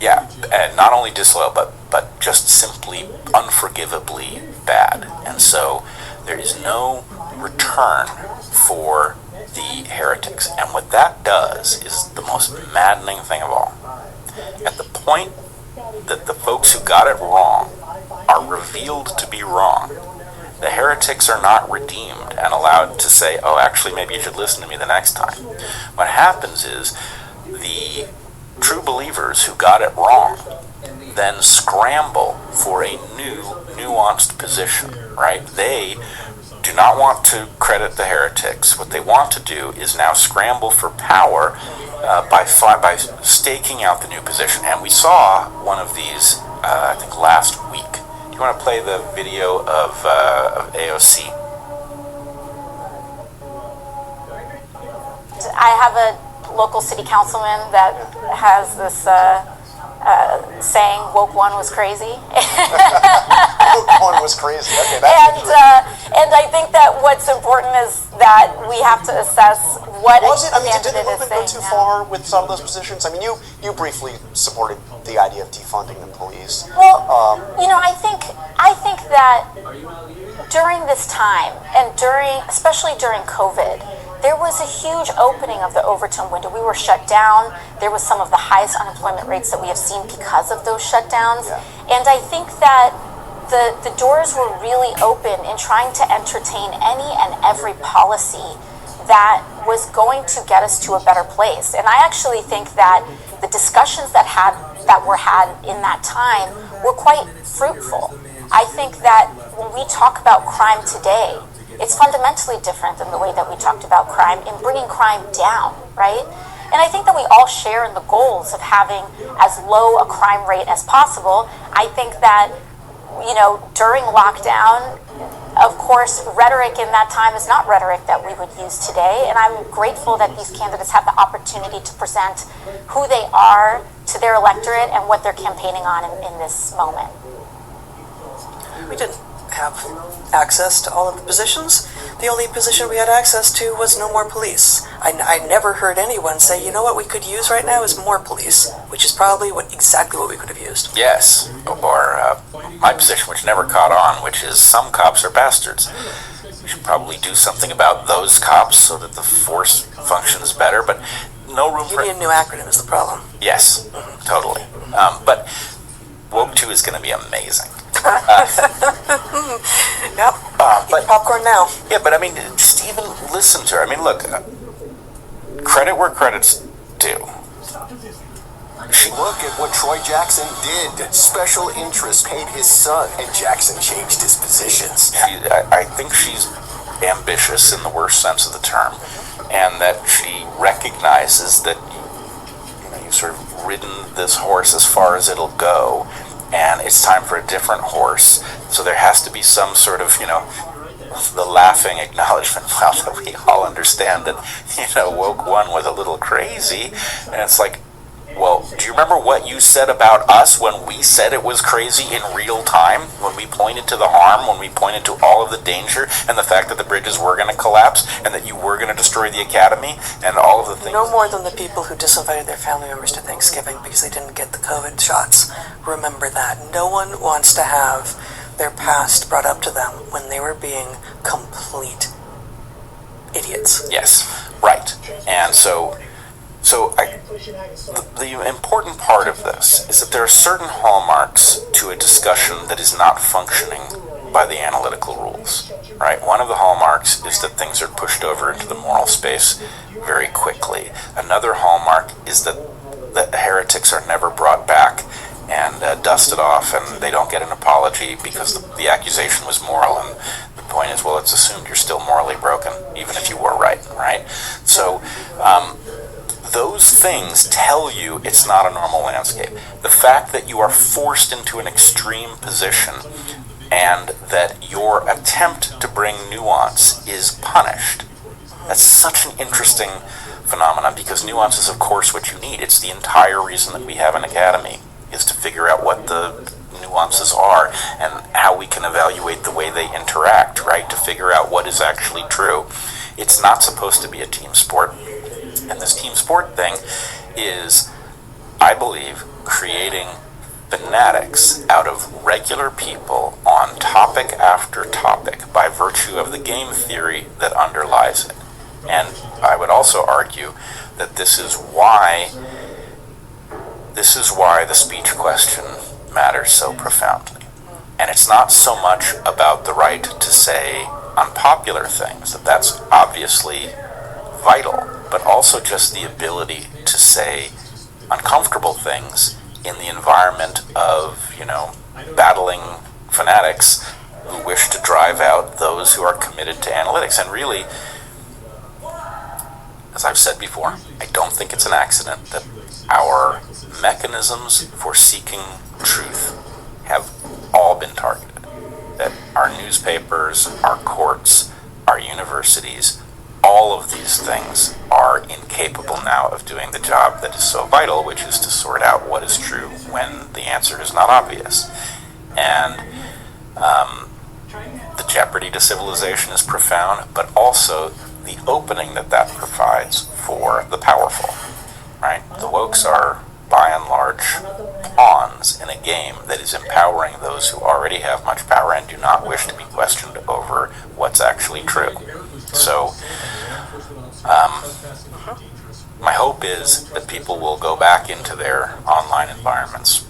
Yeah, and not only disloyal, but just simply unforgivably bad. And so there is no return for the heretics. And what that does is the most maddening thing of all. At the point that the folks who got it wrong are revealed to be wrong, the heretics are not redeemed and allowed to say, oh, actually, maybe you should listen to me the next time. What happens is the true believers who got it wrong then scramble for a new, nuanced position, right? They do not want to credit the heretics. What they want to do is now scramble for power by staking out the new position. And we saw one of these, I think, last week. Do you want to play the video of AOC? I have a local city councilman that has this saying, woke one was crazy. Woke one was crazy. Okay, that's and I think that what's important is that we have to assess what was it? I mean, did candidate the is movement go saying too far with some of those positions? I mean, you briefly supported the idea of defunding the police. Well, I think that during this time and especially during COVID, there was a huge opening of the Overton window. We were shut down. There was some of the highest unemployment rates that we have seen because of those shutdowns. Yeah. And I think that the doors were really open in trying to entertain any and every policy that was going to get us to a better place. And I actually think that the discussions that were had in that time were quite fruitful. I think that when we talk about crime today, It's fundamentally different than the way that we talked about crime in bringing crime down, right? And I think that we all share in the goals of having as low a crime rate as possible. I think that, you know, during lockdown, of course, rhetoric in that time is not rhetoric that we would use today. And I'm grateful that these candidates have the opportunity to present who they are to their electorate and what they're campaigning on in this moment. We didn't have access to all of the positions. The only position we had access to was no more police. I never heard anyone say, you know what we could use right now is more police, which is probably exactly what we could have used. Yes, or my position, which never caught on, which is some cops are bastards. We should probably do something about those cops so that the force functions better, but no room for... You need a new acronym is the problem. Yes, totally. But Woke 2 is going to be amazing. Yep. Eat popcorn now. Yeah, but I mean, just even listen to her. I mean, look, credit where credit's due. Look at what Troy Jackson did. Special interests paid his son, and Jackson changed his positions. I think she's ambitious in the worst sense of the term, and that she recognizes that you've sort of ridden this horse as far as it'll go, and it's time for a different horse. So there has to be some sort of, the laughing acknowledgement, well, that we all understand that, Woke 1 was a little crazy, and it's like, well, do you remember what you said about us when we said it was crazy in real time? When we pointed to the harm, when we pointed to all of the danger, and the fact that the bridges were going to collapse, and that you were going to destroy the academy, and all of the things... No more than the people who disinvited their family members to Thanksgiving because they didn't get the COVID shots. Remember that. No one wants to have their past brought up to them when they were being complete idiots. Yes, right. And so the important part of this is that there are certain hallmarks to a discussion that is not functioning by the analytical rules, right? One of the hallmarks is that things are pushed over into the moral space very quickly. Another hallmark is that the heretics are never brought back and dusted off, and they don't get an apology because the accusation was moral, and the point is, well, it's assumed you're still morally broken, even if you were right? So, those things tell you it's not a normal landscape. The fact that you are forced into an extreme position and that your attempt to bring nuance is punished, that's such an interesting phenomenon, because nuance is, of course, what you need. It's the entire reason that we have an academy, is to figure out what the nuances are and how we can evaluate the way they interact, right? To figure out what is actually true. It's not supposed to be a team sport. And this team sport thing is, I believe, creating fanatics out of regular people on topic after topic by virtue of the game theory that underlies it. And I would also argue that this is why the speech question matters so profoundly. And it's not so much about the right to say unpopular things, that's obviously vital, but also just the ability to say uncomfortable things in the environment of, battling fanatics who wish to drive out those who are committed to analytics. And really, as I've said before, I don't think it's an accident that our mechanisms for seeking truth have all been targeted. That our newspapers, our courts, our universities, all of these things are incapable now of doing the job that is so vital, which is to sort out what is true when the answer is not obvious. And the jeopardy to civilization is profound, but also the opening that provides for the powerful, right? The wokes are, by and large, pawns in a game that is empowering those who already have much power and do not wish to be questioned over what's actually true. So, my hope is that people will go back into their online environments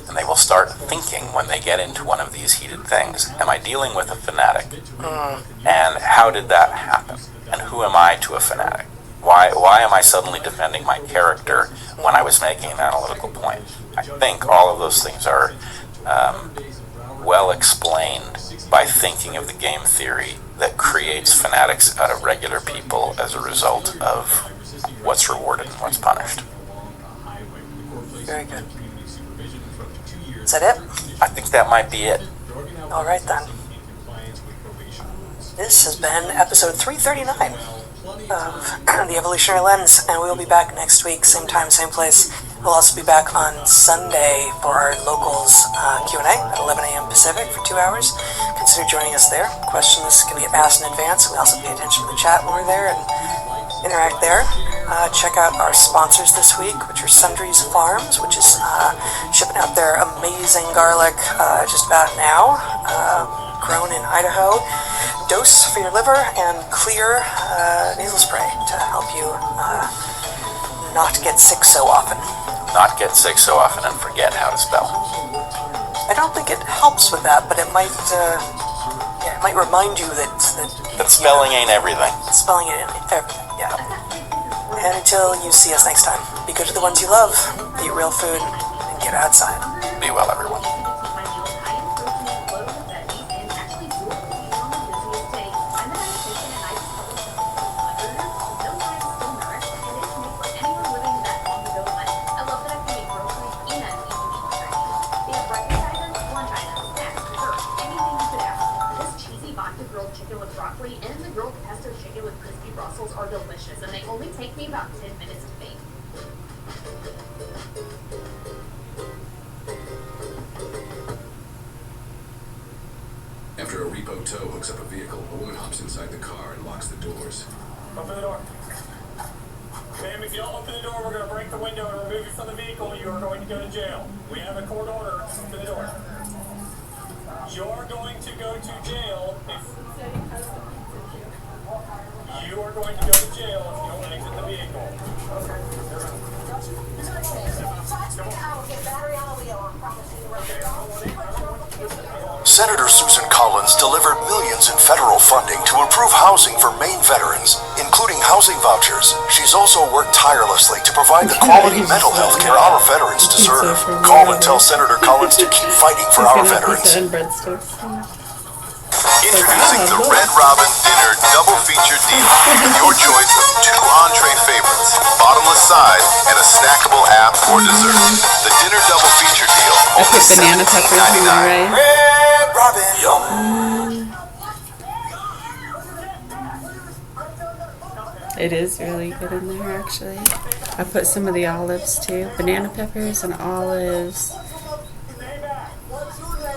and they will start thinking when they get into one of these heated things, am I dealing with a fanatic? And how did that happen? And who am I to a fanatic? Why am I suddenly defending my character when I was making an analytical point? I think all of those things are well explained by thinking of the game theory that creates fanatics out of regular people as a result of what's rewarded and what's punished. Very good. Is that it? I think that might be it. All right then. This has been episode 339 of The Evolutionary Lens, and we'll be back next week, same time, same place. We'll also be back on Sunday for our locals Q&A at 11 a.m. Pacific for 2 hours. Consider joining us there. Questions can get asked in advance. We also pay attention to the chat when we're there and interact there. Check out our sponsors this week, which are Sundries Farms, which is shipping out their amazing garlic just about now, grown in Idaho. Dose for your liver, and Clear nasal spray to help you not get sick so often. Not get sick so often and forget how to spell. I don't think it helps with that, but it might remind you that spelling ain't everything. Spelling ain't everything, yeah. And until you see us next time, be good to the ones you love, eat real food, and get outside. Be well, everyone. Are delicious, and they only take me about 10 minutes to make. After a repo tow hooks up a vehicle, a woman hops inside the car and locks the doors. Open the door. Ma'am, if you don't open the door, we're going to break the window and remove you from the vehicle. You are going to go to jail. We have a court order. Open the door. You're going to go to jail if... You are going to go to jail if you don't exit the vehicle. Senator Susan Collins delivered millions in federal funding to improve housing for Maine veterans, including housing vouchers. She's also worked tirelessly to provide the quality mental health care our veterans deserve. Call and tell Senator Collins to keep fighting for our veterans. Introducing the Red Robin Dinner Double Feature Deal. Your choice of 2 entree favorites, bottomless side, and a snackable app or dessert. The Dinner Double Feature Deal. I put banana peppers in there, right? Red Robin. Yum. It is really good in there, actually. I put some of the olives too. Banana peppers and olives.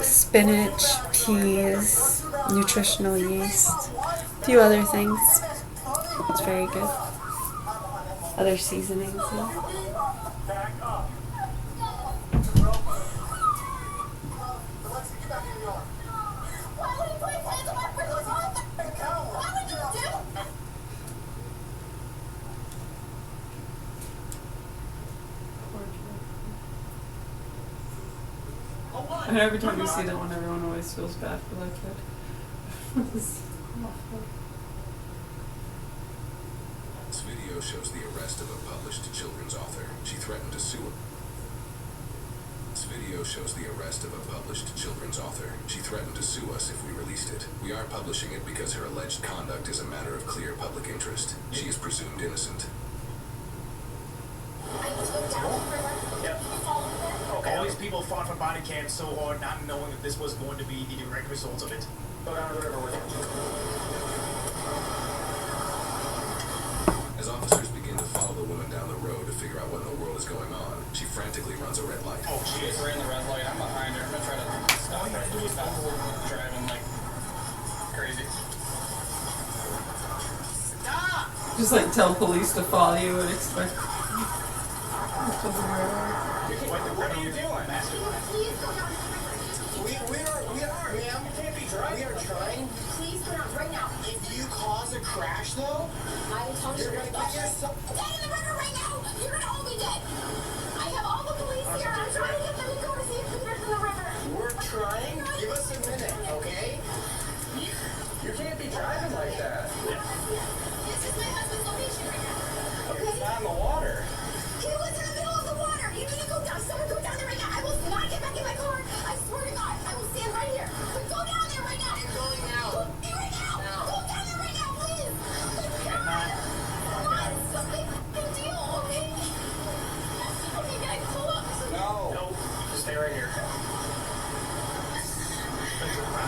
Spinach, peas, nutritional yeast, a few other things. It's very good. Other seasonings. Yeah. And every time you see that one, everyone always feels bad for that kid. This video shows the arrest of a published children's author. She threatened to sue him. This video shows the arrest of a published children's author. She threatened to sue us if we released it. We are publishing it because her alleged conduct is a matter of clear public interest. She is presumed innocent. All these people fought for body cams so hard, not knowing that this was going to be the direct results of it. Go down the river with it. As officers begin to follow the woman down the road to figure out what in the world is going on, she frantically runs a red light. Oh, she is right in the red light. I'm behind her. I'm gonna try to stop her. Stop her driving like crazy. Stop! Just like tell police to follow you and expect. What are you doing? We are, ma'am. You can't be driving. We are trying. Please go down right now. If you cause a crash, though, I will tell you. you're gonna get yourself. Get in the river right now. You're gonna all be dead. I have all the police here. I'm trying to get them to go to see if they're in the river. We're trying. Give us a minute, okay? You can't be driving like that. This is my husband's location right now. It's not in the water. He was in the middle of the water. You need to go down. Someone go down there right now. I will not get back in my car. I swear to God, I will stand right here.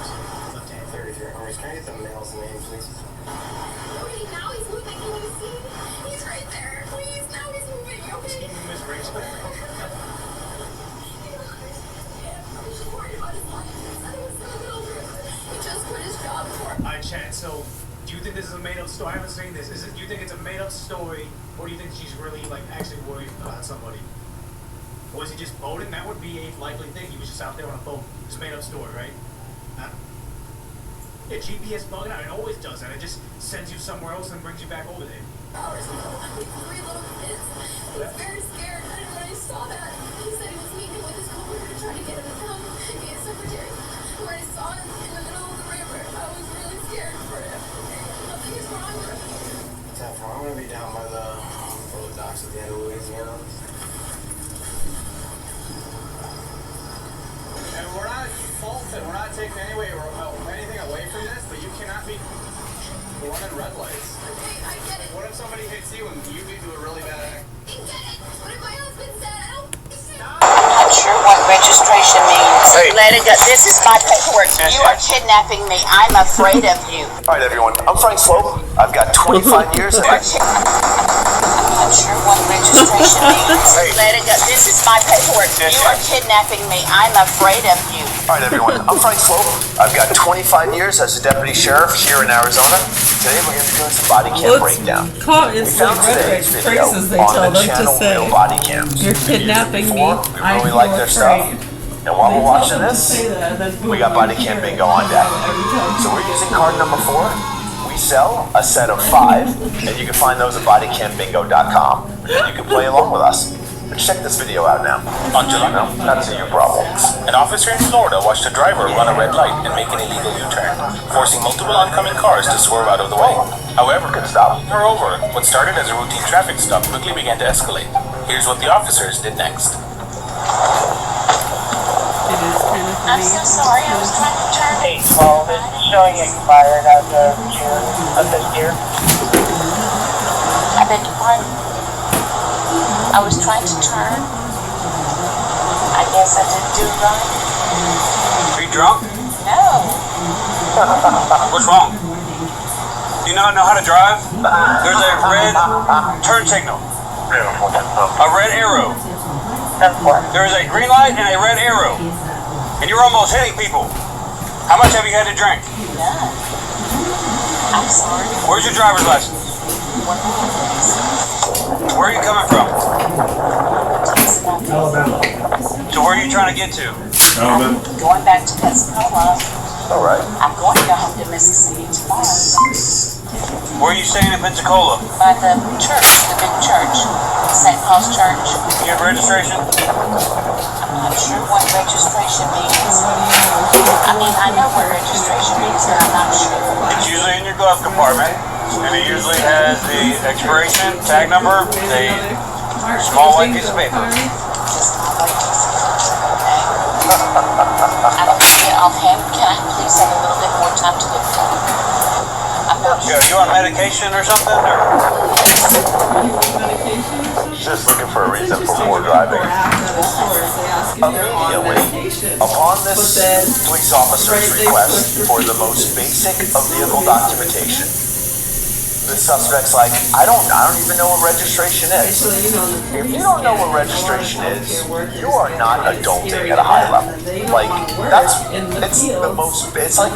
times. 33 hours. Can I get the male's name, please? Okay, now he's moving. Can you see? He's right there. Please, now he's moving. Okay. Miss Rachel. He just quit his job for. Alright, Chad, so do you think this is a made-up story? I haven't seen this. Do you think it's a made-up story, or do you think she's really, like, actually worried about somebody? Or is he just boating? That would be a likely thing. He was just out there on a boat. It's a made-up story, right? Yeah, GPS bugging out. It always does that. It just sends you somewhere else and brings you back over there. Hours ago, like 3 little kids. He was very scared, and when I saw that, he said he was meeting with his coworker to try to get him to come be his secretary. When I saw him in the middle of the river, I was really scared for him. Nothing is wrong with him. I'm gonna be down by the docks at the end of Louisiana. And we're not faulting, we're not taking anything away from this, but you cannot be running red lights. Okay, I get it. What if somebody hits you and you do a really bad act? I get it. What if my husband said, I don't I'm sure what registration means. Hey. Let it go. This is my paperwork. You are kidnapping me. I'm afraid of you. All right, everyone. I'm Frank Slope. I've got 25 years. I'm sure what registration means. Hey. Let it go. This is my paperwork. You are kidnapping me. I'm afraid of you. All right, everyone. I'm Frank Slope. I've got 25 years as a deputy sheriff here in Arizona. Today we're going to be doing some body cam breakdown. It's like rhetoric phrases they tell them to say. Body cams. You're kidnapping me. We really like their stuff. And while we're watching this, we got body cam bingo on deck. So we're using card number 4. We sell a set of 5, and you can find those at bodycambingo.com. And you can play along with us. But check this video out now. On July, that's your problem. An officer in Florida watched a driver run a red light and make an illegal U-turn, forcing multiple oncoming cars to swerve out of the way. However, moreover, what started as a routine traffic stop quickly began to escalate. Here's what the officers did next. I'm so sorry. I was trying to turn. 812 is showing expired as of June of this year. I beg your pardon. I was trying to turn. I guess I didn't do it right. Are you drunk? No. What's wrong? Do you not know how to drive? There's a red turn signal. A red arrow. There's a green light and a red arrow. And you're almost hitting people. How much have you had to drink? None. I'm sorry. Where's your driver's license? Where are you coming from? Alabama. So where are you trying to get to? Alabama. Going back to Pensacola. All right. I'm going to go home to Mississippi tomorrow. Where are you staying in Pensacola? By the church, the big church, St. Paul's Church. You have registration? I'm not sure what registration means. I mean, I know what registration means, but I'm not sure. It's usually in your glove compartment, and it usually has the expiration, tag number, a small white piece of paper. I don't see it offhand. Can I please have a little bit more time to look for it? I'm not sure. Are you on medication or something? Or? Just looking for a reason for more driving. Immediately, upon this police officer's request for the most basic of vehicle documentation, the suspect's like, I don't even know what registration is. If you don't know what registration is, you are not adulting at a high level. Like, it's like,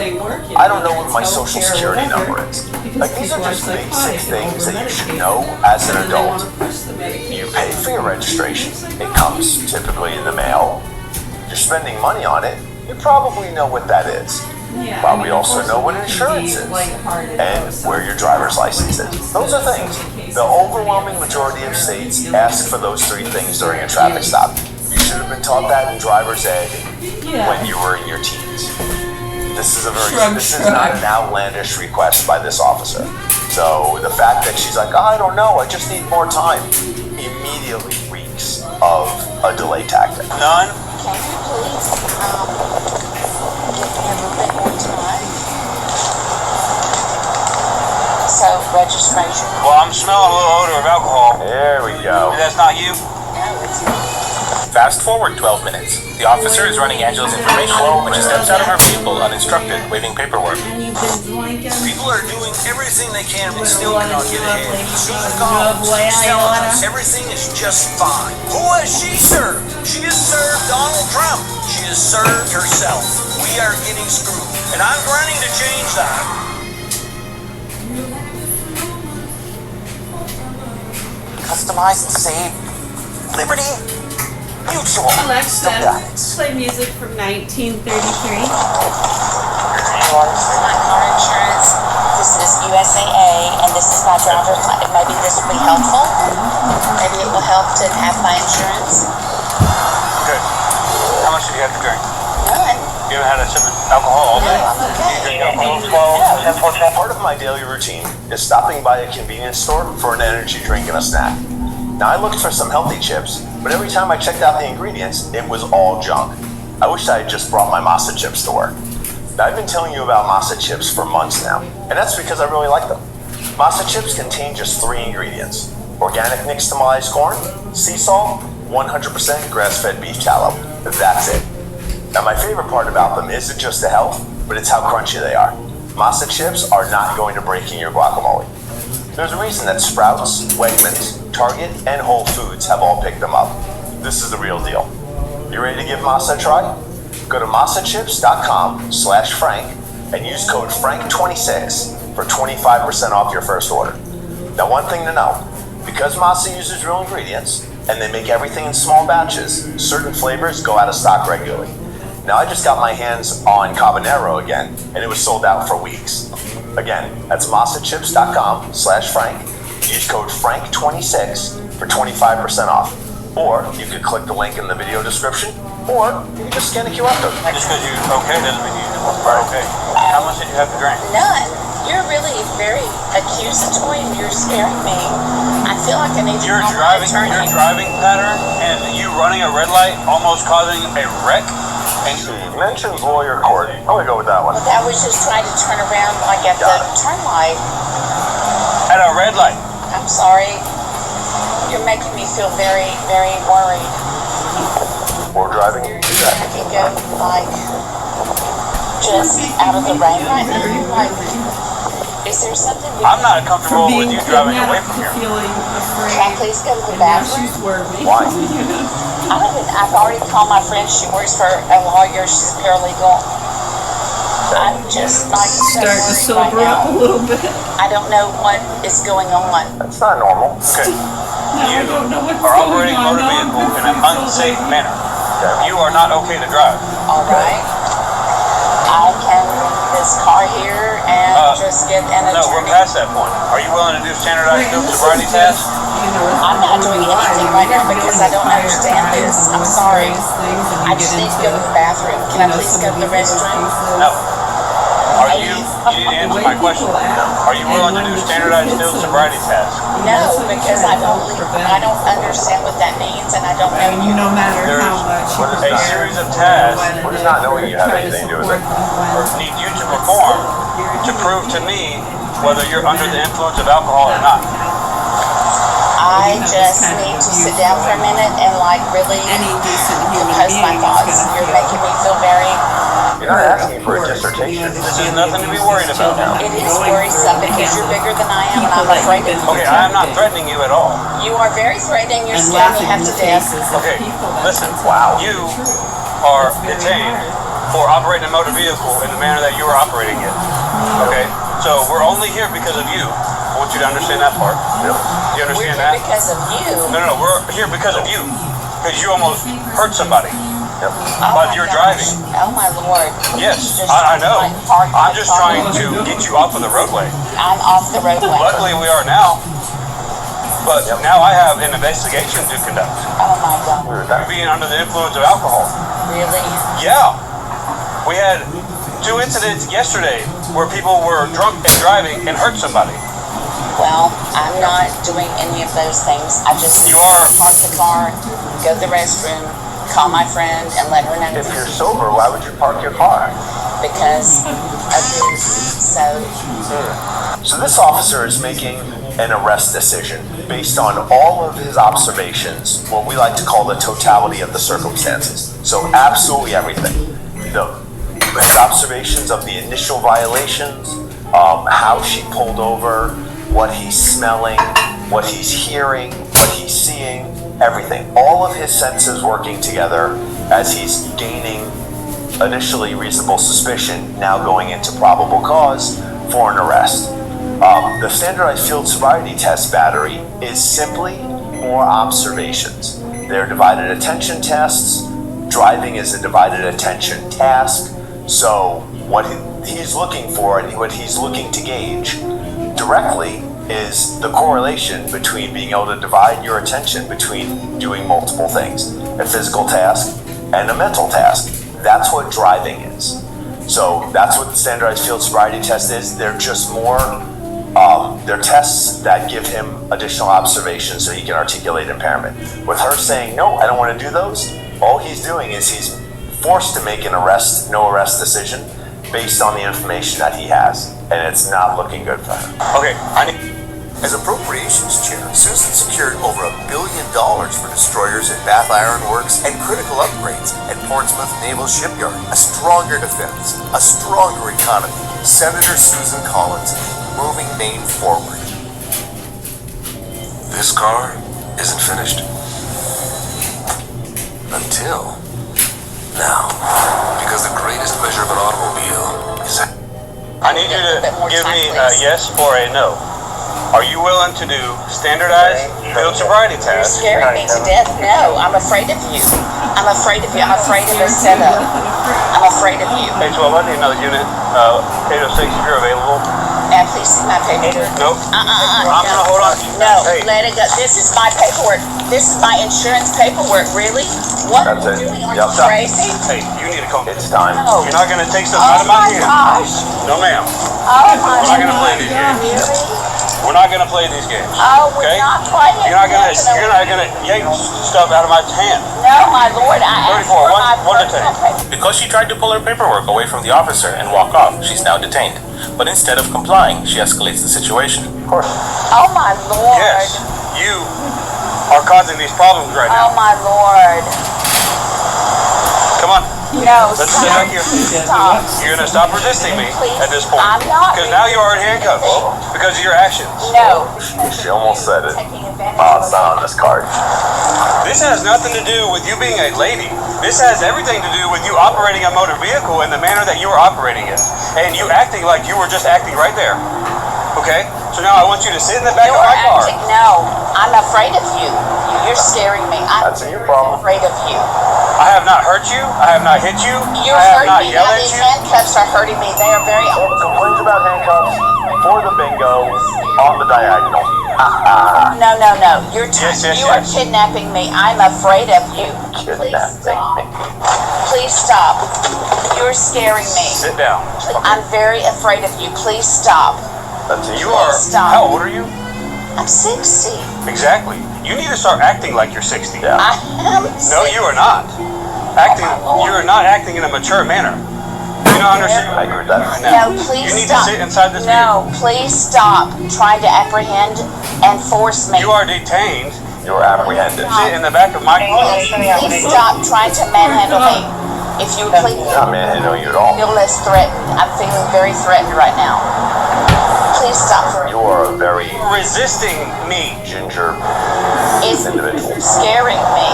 I don't know what my social security number is. Like, these are just basic things that you should know as an adult. You pay for your registration. It comes typically in the mail. You're spending money on it. You probably know what that is. Probably also know what insurance is and where your driver's license is. Those are things. The overwhelming majority of states ask for those 3 things during a traffic stop. You should have been taught that in driver's ed when you were in your teens. This is not an outlandish request by this officer. So the fact that she's like, I don't know, I just need more time, immediately reeks of a delay tactic. None? Can you please give me a little bit more time? So, registration. Well, I'm smelling a little odor of alcohol. There we go. That's not you? No, it's not. Fast forward 12 minutes. The officer is running Angela's information when she steps out of her vehicle uninstructed, waving paperwork. People are doing everything they can and still cannot get ahead. Susan Collins is telling us everything is just fine. Who has she served? She has served Donald Trump. She has served herself. We are getting screwed. And I'm running to change that. Customize and save. Liberty Mutual. Alexa, play music from 1933. My car insurance. This is USAA, and this is my driver. Maybe this will be helpful. Maybe it will help to have my insurance. Good. How much did you have to drink? None. You haven't had a sip of alcohol all day? Okay. Do you drink alcohol? Part of my daily routine is stopping by a convenience store for an energy drink and a snack. Now, I looked for some healthy chips, but every time I checked out the ingredients, it was all junk. I wish I had just brought my masa chips to work. Now, I've been telling you about masa chips for months now, and that's because I really like them. Masa chips contain just 3 ingredients: organic nixtamalized corn, sea salt, 100% grass-fed beef tallow. That's it. Now, my favorite part about them isn't just the health, but it's how crunchy they are. Masa chips are not going to break in your guacamole. There's a reason that Sprouts, Wegmans, Target, and Whole Foods have all picked them up. This is the real deal. You ready to give masa a try? Go to masachips.com/Frank and use code FRANK26 for 25% off your first order. Now, one thing to know, because masa uses real ingredients and they make everything in small batches, certain flavors go out of stock regularly. Now, I just got my hands on Cabanero again, and it was sold out for weeks. Again, that's masachips.com/Frank. Use code FRANK26 for 25% off. Or you could click the link in the video description, or you can just scan a QR code. Just because you're okay doesn't mean you're okay. How much did you have to drink? None. You're really very accusatory and you're scaring me. I feel like I need to call my attorney. Your driving pattern and you running a red light almost causing a wreck. And she mentions lawyer court. I'm gonna go with that one. Well, that was just trying to turn around like at the turn light. At a red light. I'm sorry. You're making me feel very, very worried. Or driving? I can go like just out of the rain right now. Like, is there something? I'm not comfortable with you driving away from here. Can I please go to the bathroom? Why? I've already called my friend. She works for a lawyer. She's a paralegal. I'm just like so Starting to sober right up a little bit. I don't know what is going on. That's not normal. Okay. You are operating a motor vehicle in an unsafe manner. You are not okay to drive. All right. I can leave this car here and just get an attorney. No, we're past that point. Are you willing to do standardized field sobriety tests? I'm not doing anything right now because I don't understand this. I'm sorry. I just need to go to the bathroom. Can I please go to the restroom? No. You need to answer my question. Are you willing to do standardized field sobriety tests? No, because I don't understand what that means, and I don't know you. No matter how much. There's a series of tasks. What does not knowing you have anything to do with it? Need you to perform to prove to me whether you're under the influence of alcohol or not. I just need to sit down for a minute and like really compose my thoughts. You're making me feel very. You're not asking for a dissertation. This is nothing to be worried about now. It is worrisome because you're bigger than I am and I'm afraid of you. Okay, I am not threatening you at all. You are very threatening. You're scaring me half to death. Okay, listen. Wow. You are detained for operating a motor vehicle in the manner that you are operating it. Okay? So we're only here because of you. I want you to understand that part. Do you understand that? We're here because of you. No, we're here because of you. Because you almost hurt somebody. Yep. But you're driving. Oh my Lord. Yes, I know. I'm just trying to get you off of the roadway. I'm off the roadway. Luckily we are now. But now I have an investigation to conduct. Oh my God. You're being under the influence of alcohol. Really? Yeah. We had 2 incidents yesterday where people were drunk and driving and hurt somebody. Well, I'm not doing any of those things. I just need to park the car, go to the restroom, call my friend, and let her know. If you're sober, why would you park your car? Because of this. So this officer is making an arrest decision based on all of his observations, what we like to call the totality of the circumstances. So absolutely everything. His observations of the initial violations, how she pulled over, what he's smelling, what he's hearing, what he's seeing, everything. All of his senses working together as he's gaining initially reasonable suspicion, now going into probable cause for an arrest. The standardized field sobriety test battery is simply more observations. They're divided attention tests. Driving is a divided attention task. So what he's looking for and what he's looking to gauge directly is the correlation between being able to divide your attention between doing multiple things, a physical task and a mental task. That's what driving is. So that's what the standardized field sobriety test is. They're just more, they're tests that give him additional observations so he can articulate impairment. With her saying, no, I don't want to do those, all he's doing is he's forced to make an no arrest decision based on the information that he has. And it's not looking good for him. Okay, as Appropriations Chair, Susan secured over $1 billion for destroyers at Bath Iron Works and critical upgrades at Portsmouth Naval Shipyard. A stronger defense, a stronger economy. Senator Susan Collins, moving Maine forward. This car isn't finished. Until now. Because the greatest measure of an automobile is I need you to give me a yes or a no. Are you willing to do standardized field sobriety You're tests? scaring me to death. No, I'm afraid of you. I'm afraid of you. I'm afraid of the setup. I'm afraid of you. Hey, 12, I need another unit. 806 if you're available. Now, please see my paperwork. Nope. I'm gonna hold on to you. No, Hey. let it go. This is my paperwork. This is my insurance paperwork. Really? What are That's you it. doing? Are you Yep. crazy? Hey, you need to come. It's time. No. You're not gonna take stuff Oh out of my my hand. gosh. No, ma'am. Oh my We're not gonna play these God. games. Really? We're not gonna play these games. Oh, we're Okay? not playing. You're not gonna yank stuff out of my hand. No, my lord. I asked 34, for my one personal detain. paper. Because she tried to pull her paperwork away from the officer and walk off, she's now detained. But instead of complying, she escalates the situation. Of course. Oh my lord. Yes, you are causing these problems right Oh now. my lord. Come on. No, Let's stop. sit back here. Stop. You're gonna stop resisting me Please. at this point. I'm not Because now you are in handcuffs because of your actions. No. She almost said it. Taking advantage It's not on this card. This has nothing to do with you being a lady. This has everything to do with you operating a motor vehicle in the manner that you were operating it. And you acting like you were just acting right there. Okay? So now I want you to sit in the back You're of my car. acting. No, I'm afraid of you. You're scaring me. I'm That's your problem. afraid of you. I have not hurt you. I have not hit you. You're I have hurting not me. yelled Now at these you. handcuffs are hurting me. They are very. Complaints about handcuffs for the bingo on the diagonal. No, no, no. You're Yes, yes, you are yes. kidnapping me. I'm afraid of you. Please stop. Please stop. You're scaring me. Sit down. I'm very afraid of you. Please stop. You are. Stop. How old are you? I'm 60. Exactly. You need to start acting like you're 60. I am 60. No, you are not. Acting. You are not acting in a mature manner. You don't understand. I agree with that. No, please You need stop. to sit inside this No, please stop trying to apprehend and force me. vehicle. You are detained. You were apprehended. Sit in the back of my car. Please stop trying to manhandle me. If you would please, Not manhandling you at all. feel less threatened. I'm feeling very threatened right now. Please stop. You are a very Resisting me. ginger It's individual. scaring me.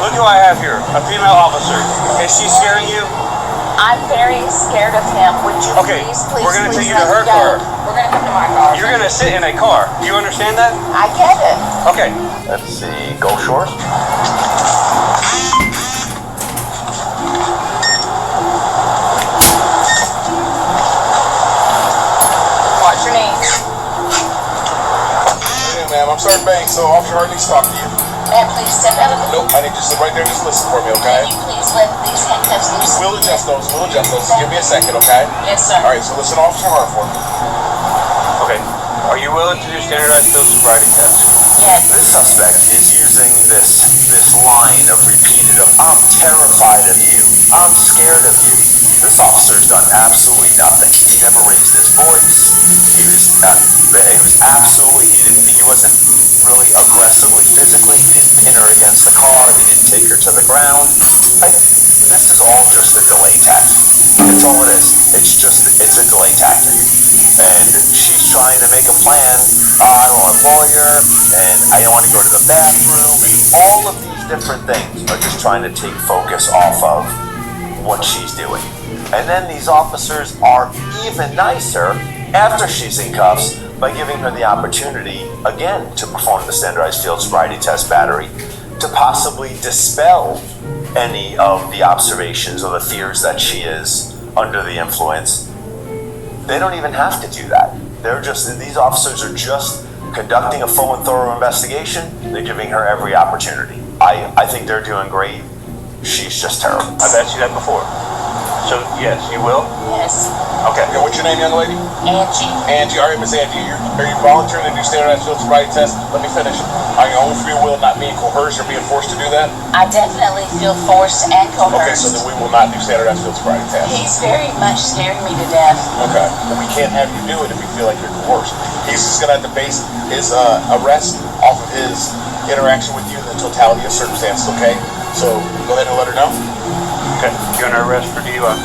Look who I have here. A female officer. Is she scaring you? I'm very scared of him. Would you Okay, please we're gonna please take you to let her me go? car. We're gonna come to my car. You're gonna sit in a car. Do you understand that? I get it. Okay. Let's see. Gulf Shores. What's your name? Yeah, ma'am. I'm Sergeant Banks, so Officer Hart needs to talk to you. Ma'am, please step out of the. Nope, I need you to sit right there and just listen for me, okay? Can you please let these handcuffs loose? We'll adjust those. We'll adjust those. Give me a second, okay? Yes, sir. All right, so listen to Officer Hart for me. Okay. Are you willing to do standardized field sobriety tests? Yes. This suspect is using this line of repeated of I'm terrified of you. I'm scared of you. This officer's done absolutely nothing. He never raised his voice. He was absolutely, he wasn't really aggressively physically. He didn't pin her against the car. He didn't take her to the ground. This is all just a delay tactic. It's all it is. It's a delay tactic. And she's trying to make a plan. I don't want a lawyer, and I don't want to go to the bathroom. And all of these different things are just trying to take focus off of what she's doing. And then these officers are even nicer after she's in cuffs by giving her the opportunity, again, to perform the standardized field sobriety test battery, to possibly dispel any of the observations or the fears that she is under the influence. They don't even have to do that. These officers are just conducting a full and thorough investigation. They're giving her every opportunity. I think they're doing great. She's just terrible. I've asked you that before. So, yes, you will? Yes. Okay. And what's your name, young lady? Angie. Angie. All right, Miss Angie, are you volunteering to do standardized field sobriety test? Let me finish. Are you on free will, not being coerced or being forced to do that? I definitely feel forced and coerced. Okay, so then we will not do standardized field sobriety test. He's very much scaring me to death. Okay. Then we can't have you do it if we feel like you're coerced. He's just going to have to base his arrest off of his interaction with you in the totality of circumstances, okay? So go ahead and let her know. Okay. You're under arrest for DUI.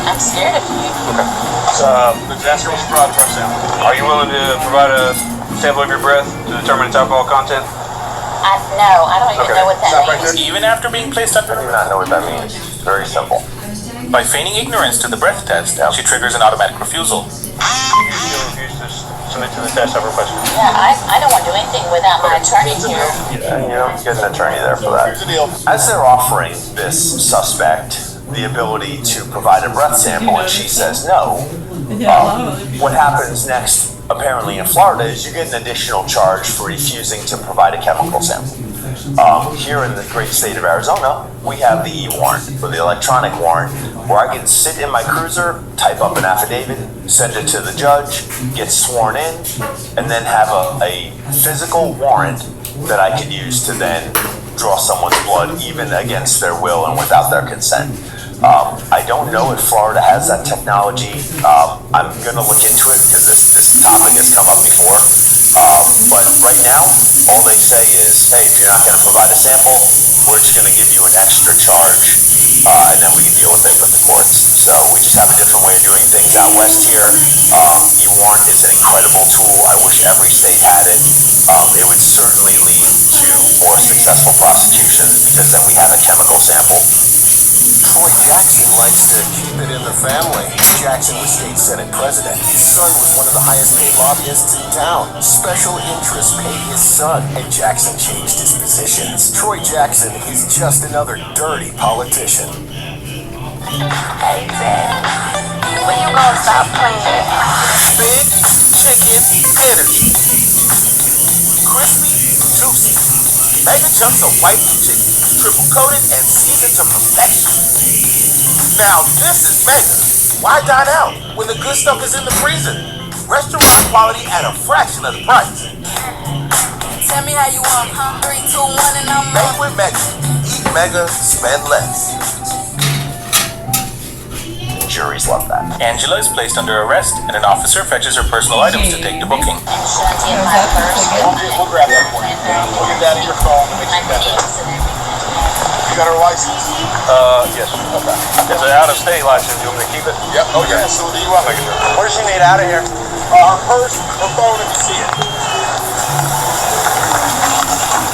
I'm scared of you. Okay. Let's ask her what's the breath sample. Are you willing to provide a sample of your breath to determine its alcohol content? No, I don't even know what that means. Even after being placed under... I do not know what that means. It's very simple. By feigning ignorance to the breath test, she triggers an automatic refusal. You refuse to submit to the test I've requested. Yeah, I don't want to do anything without my attorney here. You don't get an attorney there for that. Here's the deal. As they're offering this suspect the ability to provide a breath sample and she says no, what happens next, apparently in Florida, is you get an additional charge for refusing to provide a chemical sample. Here in the great state of Arizona, we have the e-warrant, or the electronic warrant, where I can sit in my cruiser, type up an affidavit, send it to the judge, get sworn in, and then have a physical warrant that I can use to then draw someone's blood even against their will and without their consent. I don't know if Florida has that technology. I'm going to look into it because this topic has come up before. But right now, all they say is, hey, if you're not going to provide a sample, we're just going to give you an extra charge, and then we can deal with it with the courts. So we just have a different way of doing things out west here. E-warrant is an incredible tool. I wish every state had it. It would certainly lead to more successful prosecutions because then we have a chemical sample. Troy Jackson likes to keep it in the family. Jackson was state senate president. His son was one of the highest paid lobbyists in town. Special interests paid his son, and Jackson changed his positions. Troy Jackson is just another dirty politician. Hey, Zach, when you gonna stop playing? Big chicken energy. Crispy, juicy. Mega chunks of white chicken, triple coated and seasoned to perfection. Now this is mega. Why dine out when the good stuff is in the freezer? Restaurant quality at a fraction of the price. Tell me how you want, huh? 3, 2, 1, and I'm Made with Mega. Eat Mega, spend less. Juries love that. Angela is placed under arrest, and an officer fetches her personal items to take the booking. We'll grab that for you. We'll get that in your phone and make sure you got that. You got her license? Yes. Okay. It's an out-of-state license. You want me to keep it? Yep. Oh, yeah. So do you want me to? What does she need out of here? Her purse, her phone, if you see it.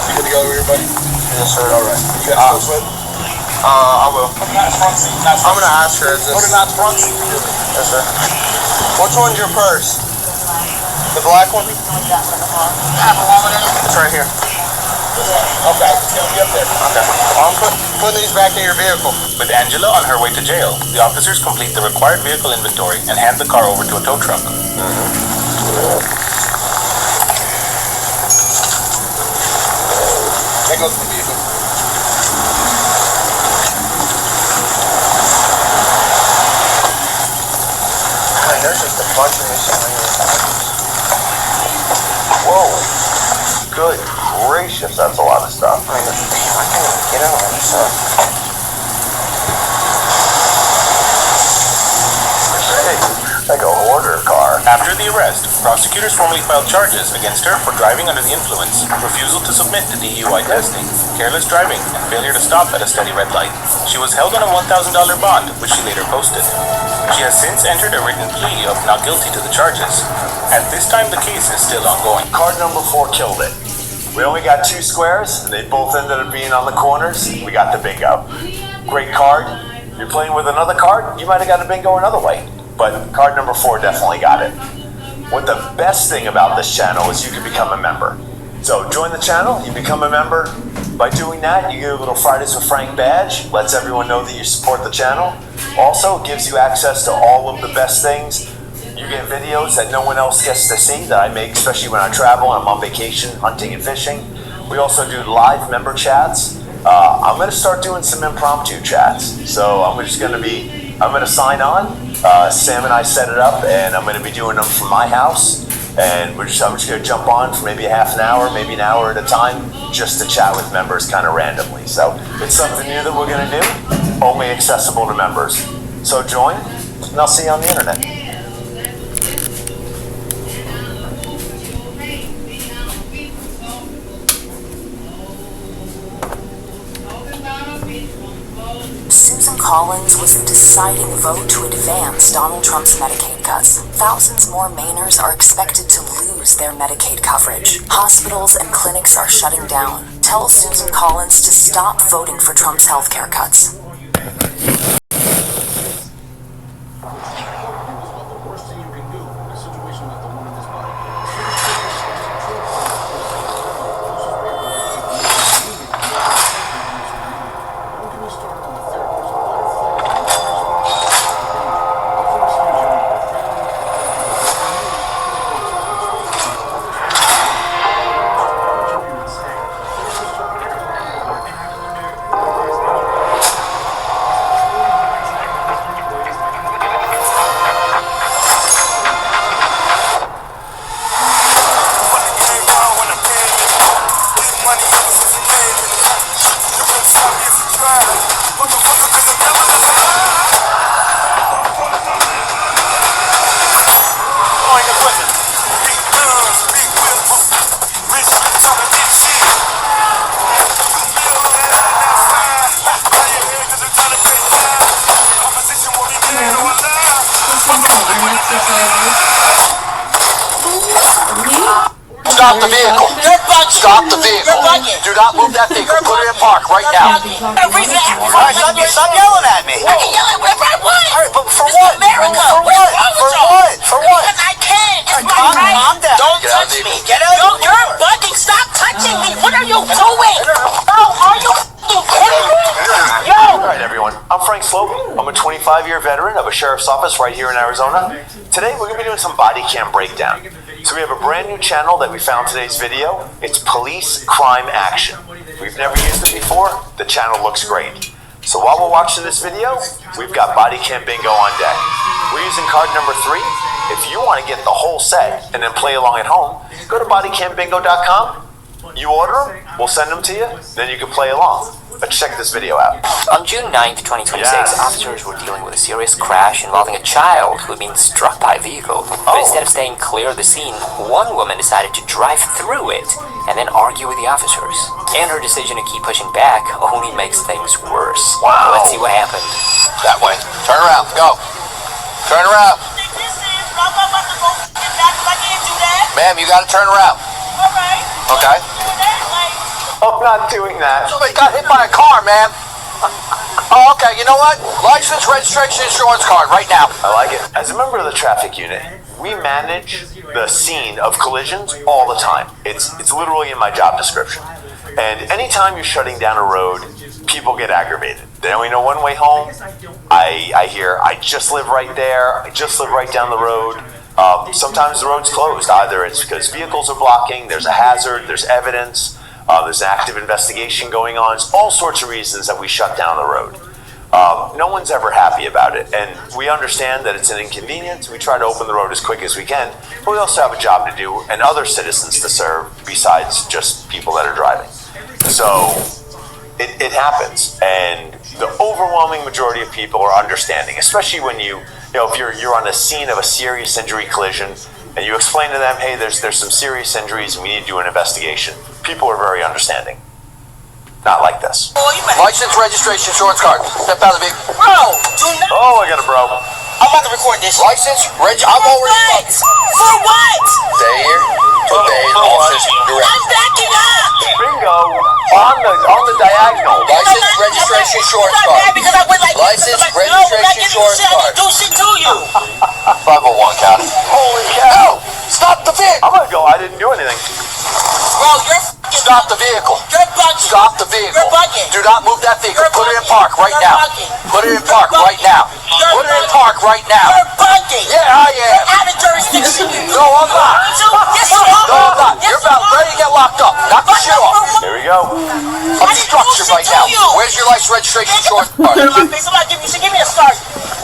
You good to go over here, buddy? Yes, sir. All right. You got to with? I will. Not front seat. Not I'm going to ask her. Go to not front seat. Yes, sir. Which one's your purse? The black one? I have a wallet in it. It's right here. Okay. It's going to be up there. Okay. I'm putting these back in your vehicle. With Angela on her way to jail, the officers complete the required vehicle inventory and hand the car over to a tow truck. There goes the vehicle. There's just a bunch of miscellaneous items. Whoa. Good gracious, that's a lot of stuff. I can't even get out of this stuff. Like a hoarder car. After the arrest, prosecutors formally filed charges against her for driving under the influence, refusal to submit to DUI testing, careless driving, and failure to stop at a steady red light. She was held on a $1,000 bond, which she later posted. She has since entered a written plea of not guilty to the charges. At this time, the case is still ongoing. Card number 4 killed it. We only got 2 squares, and they both ended up being on the corners. We got the bingo. Great card. If you're playing with another card, you might have got a bingo another way. But card number 4 definitely got it. What the best thing about this channel is you can become a member. So join the channel, you become a member. By doing that, you get a little Fridays with Frank badge, lets everyone know that you support the channel. Also, it gives you access to all of the best things. You get videos that no one else gets to see that I make, especially when I travel and I'm on vacation, hunting and fishing. We also do live member chats. I'm going to start doing some impromptu chats. So I'm going to sign on. Sam and I set it up, and I'm going to be doing them from my house. And I'm just going to jump on for maybe half an hour, maybe an hour at a time, just to chat with members kind of randomly. So it's something new that we're going to do, only accessible to members. So join, and I'll see you on the internet. Susan Collins was the deciding vote to advance Donald Trump's Medicaid cuts. Thousands more Mainers are expected to lose their Medicaid coverage. Hospitals and clinics are shutting down. Tell Susan Collins to stop voting for Trump's healthcare cuts. Stop the vehicle. Stop the vehicle. Do not move that vehicle. Put it in park right now. Alright, stop yelling at me. I can yell at whatever I want. Alright, but for what? America. For what? For what? For what? Because I can. It's my right. Calm down. Don't touch me. Get out. You're bugging. Stop touching me. What are you doing? Oh, are you kidding me? Yo. Alright, everyone. I'm Frank Slope. I'm a 25-year veteran of a sheriff's office right here in Arizona. Today, we're going to be doing some body cam breakdown. So we have a brand new channel that we found today's video. It's Police Crime Action. We've never used it before. The channel looks great. So while we're watching this video, we've got body cam bingo on deck. We're using card number 3. If you want to get the whole set and then play along at home, go to bodycambingo.com. You order them, we'll send them to you, then you can play along. Let's check this video out. On June 9th, 2026, officers were dealing with a serious crash involving a child who had been struck by a vehicle. But instead of staying clear of the scene, one woman decided to drive through it and then argue with the officers. And her decision to keep pushing back only makes things worse. Wow. Let's see what happened. That way. Turn around. Go. Turn around. Ma'am, you gotta turn around. Okay. I'm not doing that. Somebody got hit by a car, man. Oh, okay, you know what? License, registration, insurance card, right now. I like it. As a member of the traffic unit, we manage the scene of collisions all the time. It's literally in my job description. And anytime you're shutting down a road, people get aggravated. They only know one way home. I hear, I just live right there. I just live right down the road. Sometimes the road's closed. Either it's because vehicles are blocking, there's a hazard, there's evidence. There's an active investigation going on. It's all sorts of reasons that we shut down the road. No one's ever happy about it, and we understand that it's an inconvenience. We try to open the road as quick as we can, but we also have a job to do and other citizens to serve besides just people that are driving. So it happens, and the overwhelming majority of people are understanding, especially when you if you're on the scene of a serious injury collision and you explain to them, hey, there's some serious injuries and we need to do an investigation, people are very understanding. Not like this. License, registration, insurance card. Step out of the vehicle. Bro, oh, I got a bro. I'm about to record this. License, I'm already. For what? Stay here. Obey the officer's direction. I'm backing up. Bingo. On the diagonal. License, registration, insurance card. Because I went like License, this. registration, insurance card. Do shit to you. 501 count. Holy cow. No! Stop the vehicle! I'm gonna go. I didn't do anything. Bro, stop the vehicle. You're bugging. Stop the vehicle. You're bugging. Do not move that vehicle. You're Put it in bugging. park right You're now. bugging. Put it in park right now. Put it in park right now. You're bugging. Yeah, I am. You're out of jurisdiction. No, I'm not. Yes, you are. No, I'm not. You're about ready to get locked up. Knock the shit off. Here we go. I'm structured right now. Where's your license, registration, insurance card? Somebody give me a start.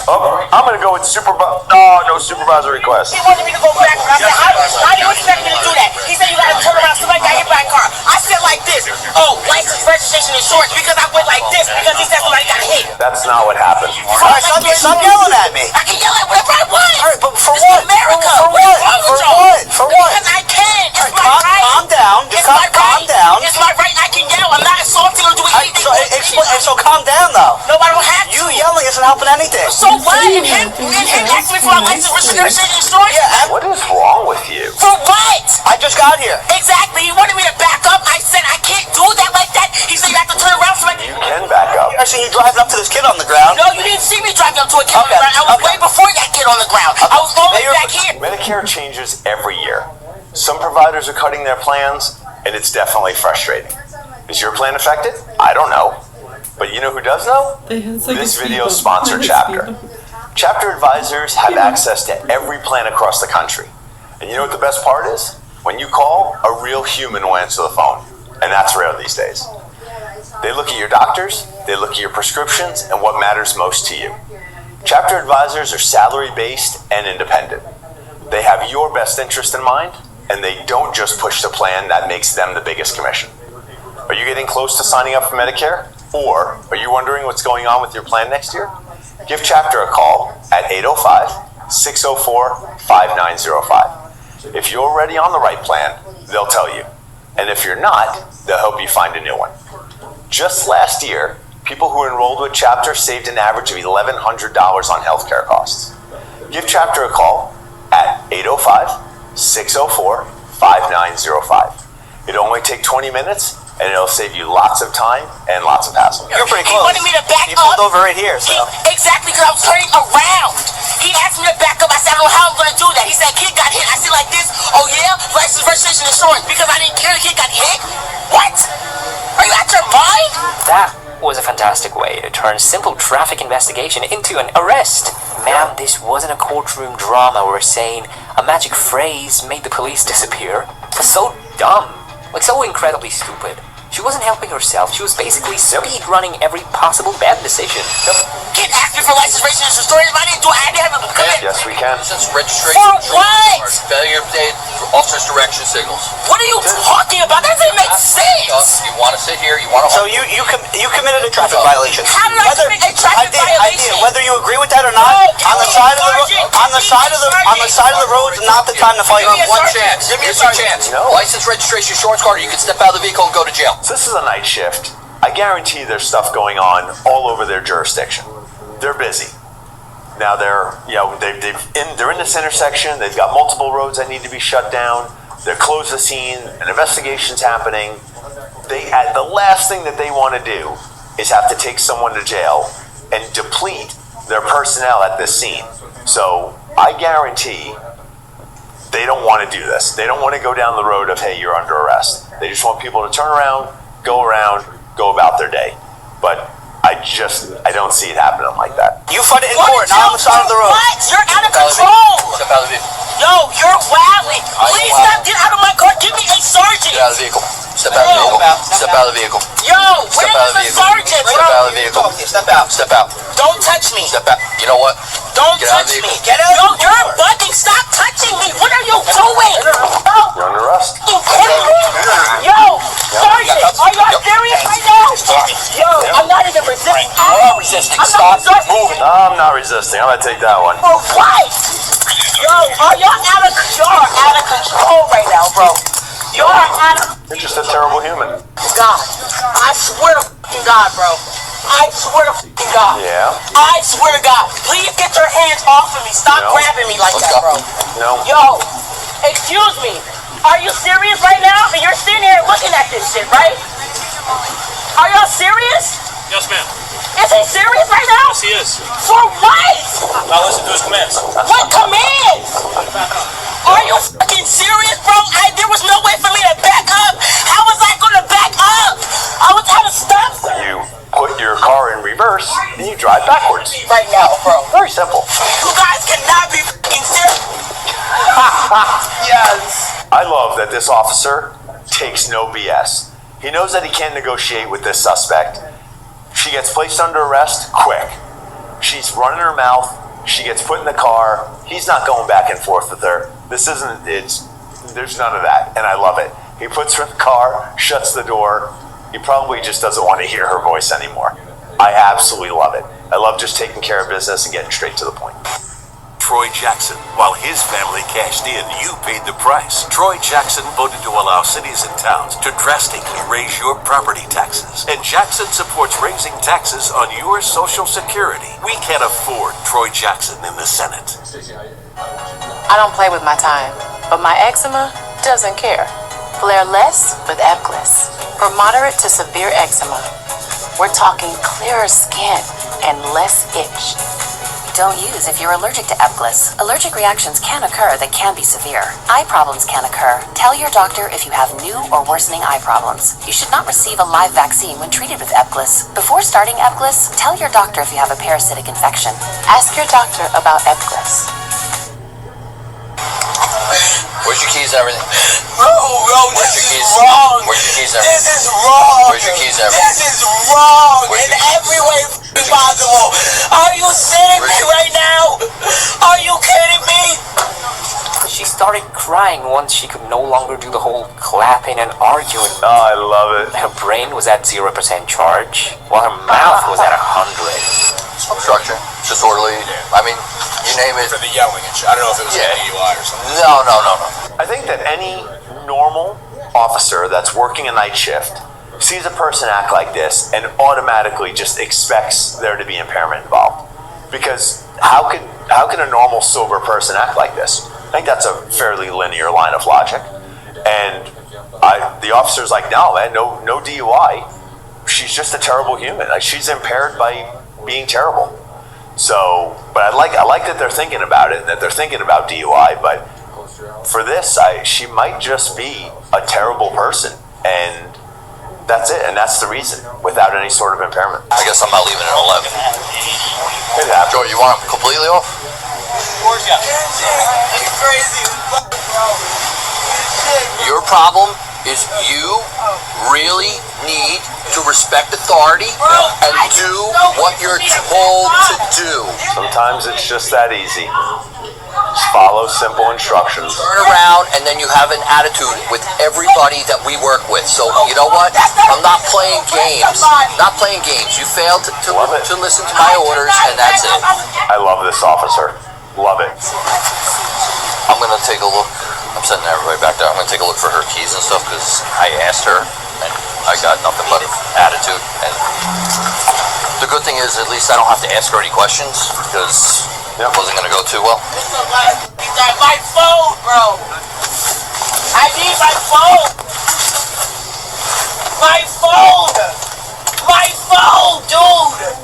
Oh, I'm gonna go with no supervisor request. He wanted me to go back. I said, how do you expect me to do that? He said, you gotta turn around. Somebody got hit by a car. I said like this. Oh, license, registration, insurance. Because I went like this. Because he said somebody got hit. That's not what happened. Alright, stop yelling at me. I can yell at whatever I want. Alright, but for It's what? America. For what? For what? For what? Because I can. It's my Calm right. down. It's my Calm right. down. It's my right. I can yell. I'm not assaulting or doing anything. So calm down though. No, I don't have to. You yelling isn't helping anything. So what? And him asking me for my license, registration, insurance? Yeah. What is wrong with you? For what? I just got here. Exactly. He wanted me to back up. I said I can't do that like that. He said you have to turn around. So You can back up. I seen you driving up to this kid on the ground. No, you didn't see me driving up to a kid on the ground. I was way before that kid on the ground. I was always back here. Medicare changes every year. Some providers are cutting their plans, and it's definitely frustrating. Is your plan affected? I don't know. But you know who does know? This video's sponsor, Chapter. Chapter advisors have access to every plan across the country. And you know what the best part is? When you call, a real human will answer the phone. And that's rare these days. They look at your doctors, they look at your prescriptions, and what matters most to you. Chapter advisors are salary-based and independent. They have your best interest in mind, and they don't just push the plan that makes them the biggest commission. Are you getting close to signing up for Medicare? Or are you wondering what's going on with your plan next year? Give Chapter a call at 805-604-5905. If you're already on the right plan, they'll tell you. And if you're not, they'll help you find a new one. Just last year, people who enrolled with Chapter saved an average of $1,100 on healthcare costs. Give Chapter a call at 805-604-5905. It'll only take 20 minutes, and it'll save you lots of time and lots of hassle. You're pretty close. He wanted me to back you up. pulled over right here, so. Exactly, because I was turning around. He asked me to back up. I said, I don't know how I'm going to do that. He said, kid got hit. I said like this. Oh, yeah? License, registration, insurance. Because I didn't care the kid got hit? What? Are you out your mind? That was a fantastic way to turn simple traffic investigation into an arrest. Ma'am, this wasn't a courtroom drama where saying a magic phrase made the police disappear. It was so dumb. Like, so incredibly stupid. She wasn't helping herself. She was basically speed-running every possible bad decision. Kid asked me for license, registration, insurance. If I didn't do it, I didn't have a commit. Yes, we can. License, registration, For what? failure of date, officer's direction signals. What are you talking about? That doesn't make sense. You want to sit here, you want to... So you committed a traffic violation. How did I commit a traffic violation? Whether you agree with that or not, on the side of the road is not the time to fight. One chance. Give me a chance. License, registration, insurance card, or you can step out of the vehicle and go to jail. So this is a night shift. I guarantee there's stuff going on all over their jurisdiction. They're busy. Now they're in this intersection. They've got multiple roads that need to be shut down. They're close the scene. An investigation's happening. The last thing that they want to do is have to take someone to jail and deplete their personnel at this scene. So I guarantee they don't want to do this. They don't want to go down the road of, hey, you're under arrest. They just want people to turn around, go about their day. But I don't see it happening like that. You fight it in court, not on the side of the road. What? You're out of control. Step out of the vehicle. Yo, you're wilding. Please stop. Get out of my car. Give me a sergeant. Get out of the vehicle. Step out of the vehicle. Step out of the vehicle. Yo, where is the sergeant? Step out of the vehicle. Step out. Step out. Don't touch me. Step out. You know what? Don't touch me. Get out. Yo, you're bugging. Stop touching me. What are you doing? You're under arrest. Yo, sergeant, are you serious right now? Yo, I'm not even resisting. You are resisting. Stop moving. I'm not resisting. resisting. I'm gonna take that one. For what? Yo, are y'all out of control right now, bro? Y'all are out of... You're just a terrible human. God. I swear to fucking God, bro. I swear to fucking God. Yeah? I swear to God. Please get your hands off of me. Stop grabbing me like that, bro. No. Yo, excuse me. Are you serious right now? And you're sitting here looking at this shit, right? Are y'all serious? Yes, ma'am. Is he serious right now? Yes, he is. For what? Now listen to his commands. What commands? Are you fucking serious, bro? There was no way for me to back up. How was I gonna back up? I was trying to stop. You put your car in reverse and you drive backwards. Right now, bro. Very simple. You guys cannot be fucking serious. Yes. I love that this officer takes no BS. He knows that he can't negotiate with this suspect. She gets placed under arrest quick. She's running her mouth. She gets put in the car. He's not going back and forth with her. There's none of that, and I love it. He puts her in the car, shuts the door. He probably just doesn't want to hear her voice anymore. I absolutely love it. I love just taking care of business and getting straight to the point. Troy Jackson. While his family cashed in, you paid the price. Troy Jackson voted to allow cities and towns to drastically raise your property taxes. And Jackson supports raising taxes on your Social Security. We can't afford Troy Jackson in the Senate. I don't play with my time, but my eczema doesn't care. Flare less with Epglis. For moderate to severe eczema, we're talking clearer skin and less itch. Don't use if you're allergic to Epglis. Allergic reactions can occur that can be severe. Eye problems can occur. Tell your doctor if you have new or worsening eye problems. You should not receive a live vaccine when treated with Epglis. Before starting Epglis, tell your doctor if you have a parasitic infection. Ask your doctor about Epglis. Where's your keys and everything? Bro, Where's this your is keys? wrong. Where's your keys and everything? This is wrong. Where's your keys and everything? This is wrong Where's in your keys? every way possible. Are you kidding me right now? Are you kidding me? She started crying once she could no longer do the whole clapping and arguing. Oh, I love it. Her brain was at 0% charge, while her mouth was at 100. Obstruction, disorderly. I mean, you name it. For the yelling and shit. I don't know if it was a DUI or something. No. I think that any normal officer that's working a night shift sees a person act like this and automatically just expects there to be impairment involved. Because how can a normal sober person act like this? I think that's a fairly linear line of logic. And the officer's like, no, man, no DUI. She's just a terrible human. Like, she's impaired by being terrible. So, but I like that they're thinking about it and that they're thinking about DUI. But for this, she might just be a terrible person, and that's it. And that's the reason, without any sort of impairment. I guess I'm not leaving at 11. Joe, you want him completely off? Your problem is you really need to respect authority and do what you're told to do. Sometimes it's just that easy. Just follow simple instructions. Turn around and then you have an attitude with everybody that we work with. So you know what? I'm not playing games. Not playing games. You failed to listen to my orders, and that's it. I love this officer. Love it. I'm gonna take a look. I'm sending everybody back there. I'm gonna take a look for her keys and stuff because I asked her and I got nothing but attitude. And the good thing is, at least I don't have to ask her any questions because it wasn't gonna go too well. My phone, bro. I need my phone. My phone. My phone, dude.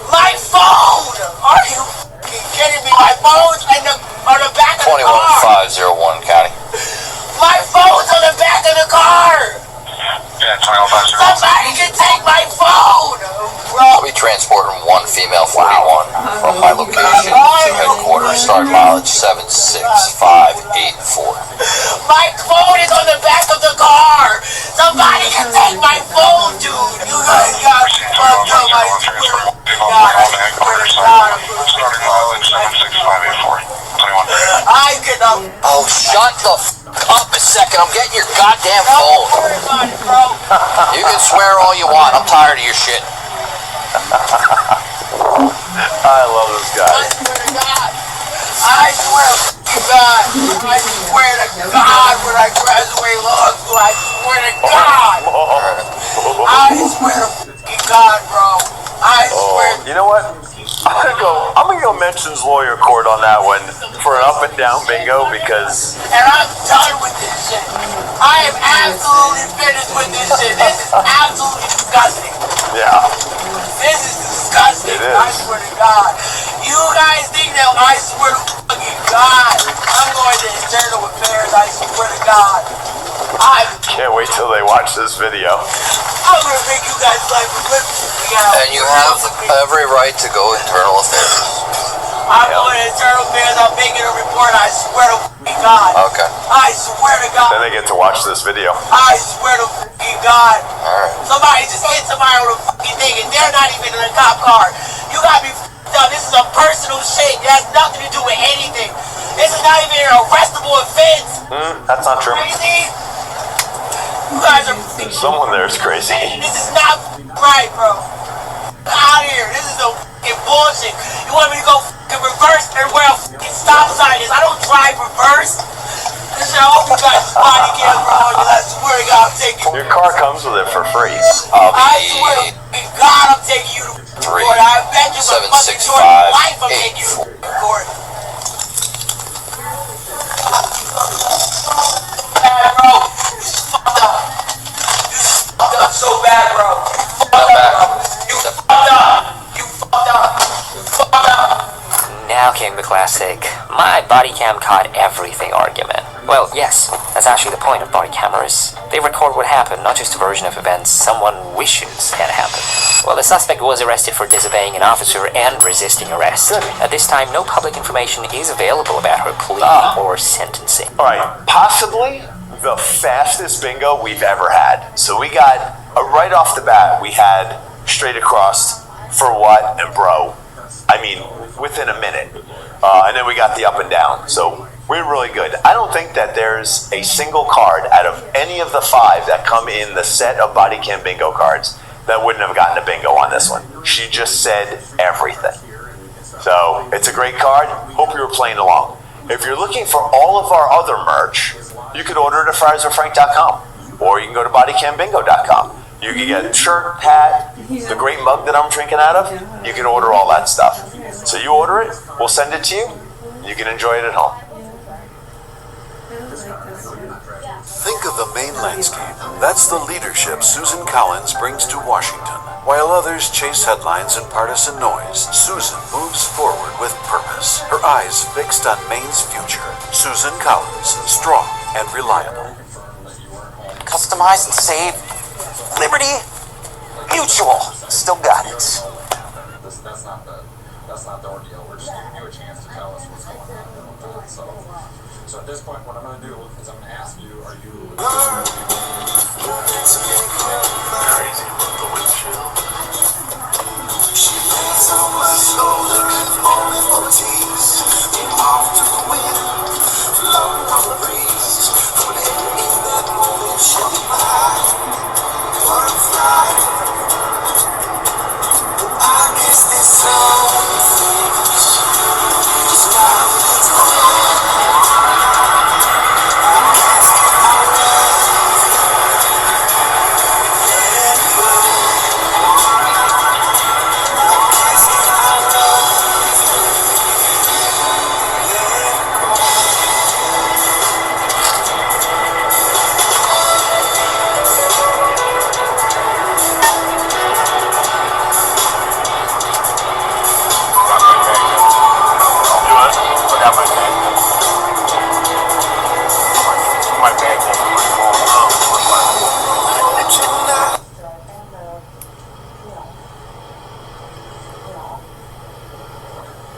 My phone. Are you kidding me? My phone's on the back of the car. 21501 County. My phone's on the back of the car. Yeah, 21501. Somebody can take my phone. I'll be transporting one female 41 from my location to headquarters. Start mileage 76584. My phone is on the back of the car. Somebody can take my phone, dude. You guys got fucked up. I swear to God. Starting mileage 76584. 21. I get up. Oh, shut the up a second. I'm getting your goddamn phone. Don't worry about it, bro. You can swear all you want. I'm tired of your shit. I love this guy. I swear to God. I swear to God. I swear to God when I graduate law school. I swear to God. I swear to God, bro. I swear. You know what? I'm gonna go mentions lawyer court on that one for an up and down bingo because. And I'm done with this shit. I am absolutely finished with this shit. This is absolutely disgusting. Yeah. This is disgusting. It is. I swear to God. You guys think that I swear to fucking God. I'm going to internal affairs. I swear to God. I can't wait till they watch this video. I'm gonna make you guys like And you have every right to go internal affairs. I'm going to internal affairs. I'm making a report. I swear to fucking God. Okay. I swear to God. Then they get to watch this video. I swear to fucking God. Alright. Somebody just hit somebody on a fucking thing and they're not even in a cop car. You gotta be fucked up. This is a personal shit. It has nothing to do with anything. This is not even an arrestable offense. That's not true. Crazy? You guys are Someone there is crazy. This is not right, bro. Get out of here. This is a fucking bullshit. You want me to go fucking reverse and where a fucking stop sign is? I don't drive reverse. This shit, I hope you guys body camera on you. I swear to God, I'm taking Your car comes with it for free. I swear to fucking God, I'm taking you to court. I bet you for fucking short life I'm taking you to court. Bad, bro. This is fucked up. This is fucked up so bad, bro. You fucked up. You fucked up. You fucked up. Now came the classic, my body cam caught everything argument. Well, yes, that's actually the point of body cameras. They record what happened, not just a version of events someone wishes had happened. Well, the suspect was arrested for disobeying an officer and resisting arrest. At this time, no public information is available about her plea or sentencing. Alright, possibly the fastest bingo we've ever had. So we got, right off the bat, we had straight across, for what, and bro. I mean, within a minute. And then we got the up and down. So we're really good. I don't think that there's a single card out of any of the 5 that come in the set of body cam bingo cards that wouldn't have gotten a bingo on this one. She just said everything. So it's a great card. Hope you were playing along. If you're looking for all of our other merch, you could order it at frierswithfrank.com, or you can go to bodycambingo.com. You can get a shirt, hat, the great mug that I'm drinking out of. You can order all that stuff. So you order it, we'll send it to you, and you can enjoy it at home. Think of the main landscape. That's the leadership Susan Collins brings to Washington. While others chase headlines and partisan noise, Susan moves forward with purpose, her eyes fixed on Maine's future. Susan Collins, strong and reliable. Customize and save. Liberty Mutual. Still got it. That's not the ordeal. We're just giving you a chance to tell us what's going on. So at this point, what I'm going to do is I'm going to ask you, are you... Crazy with the windshield. She leans on my shoulder and falling for tears. Off to the wind, floating on the breeze. But in that moment, she'll be mine. Butterfly. I guess there's some things just gotta let go.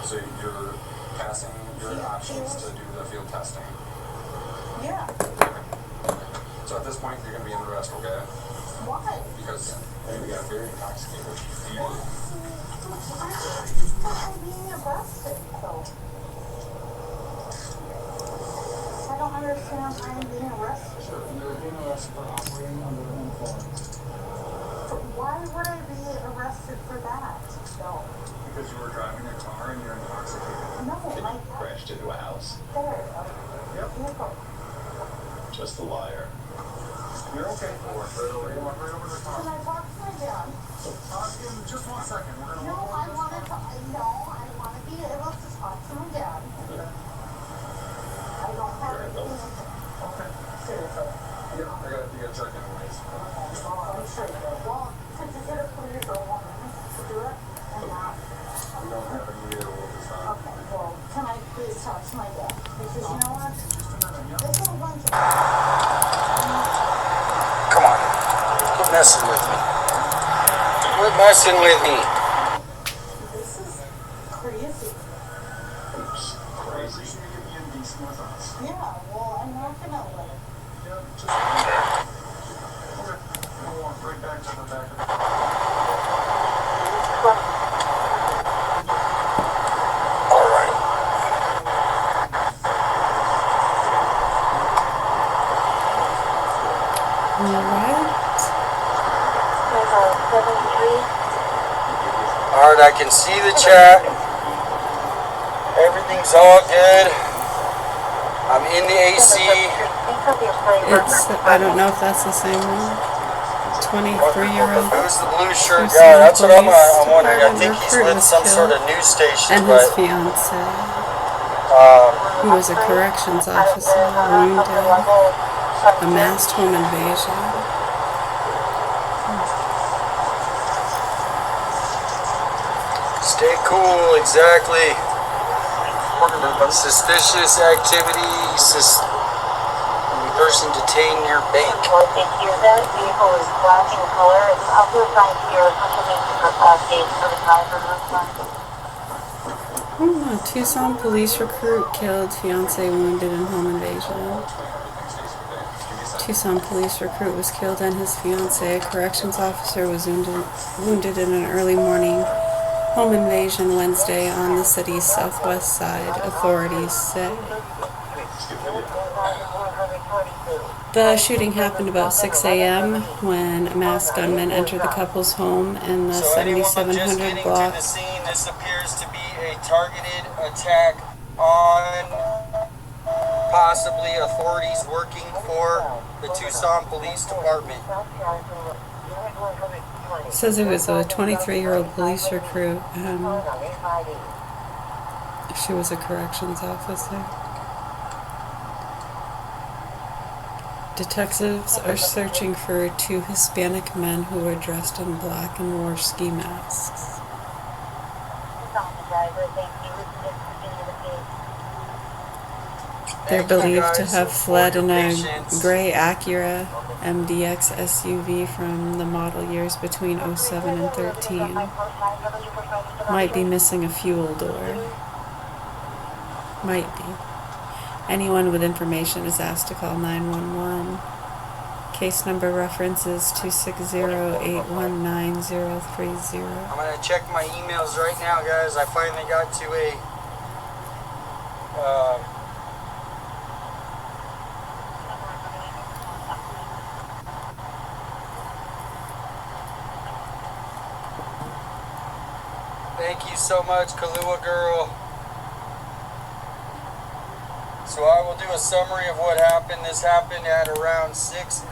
So you're passing your options to do the field testing? Yeah. So at this point, you're going to be under arrest, okay? Why? Because you got very intoxicated. I'm being arrested, so. I don't understand why I'm being arrested. Sure, you're being arrested for operating under the influence. Why would I be arrested for that? No. Because you were driving a car and you're intoxicated. No, like Crashed into a house. Yep. Just a liar. You're okay. Walk right over to the car. Can I talk to my dad? In just 1 second. We're gonna No, walk I over want to talk. No, I want to be able to talk to my dad. I don't have anything. Okay. Seriously. Yeah, I gotta check anyways. I'm sure you will. Well, since you did it for your girl woman to do it, and not. We don't have any either. We'll just Okay, well, can I please talk to my dad? Because you know what? Just a minute, yeah. This whole bunch of. Come on. Quit messing with me. Quit messing with me. This is crazy. Crazy. You're gonna be indecent with us. Yeah, well, I'm not gonna let it. Yeah, just a minute. Okay. We'll walk right back to the back of the All right. All right, I can see the chat. Everything's all good. I'm in the AC. It's, I don't know if that's the same one. 23-year-old. Who's the blue shirt guy? That's what I'm wondering. I think he's with some sort of news station, and his but fiance, who was a corrections officer, wounded, a masked home invasion. stay cool. Exactly. Suspicious activity. Person detained near bank. That vehicle is black in color. It's up to your Tucson police recruit killed, fiance wounded in home invasion. Tucson police recruit was killed and his fiance, a corrections officer, was wounded in an early morning home invasion Wednesday on the city's southwest side, authorities say. The shooting happened about 6 a.m. when a masked gunman entered the couple's home in the 7700 block. To the scene, this appears to be a targeted attack on possibly authorities working for the Tucson Police Department. It says it was a 23-year-old police recruit. She was a corrections officer. Detectives are searching for two Hispanic men who were dressed in black and wore ski masks. They're believed to have fled in a gray Acura MDX SUV from the model years between 07 and 13. Might be missing a fuel door. Might be. Anyone with information is asked to call 911. Case number reference is 260-819-030. I'm going to check my emails right now, guys. I finally got to a... Thank you so much, Kahlua Girl. So I will do a summary of what happened. This happened at around 6.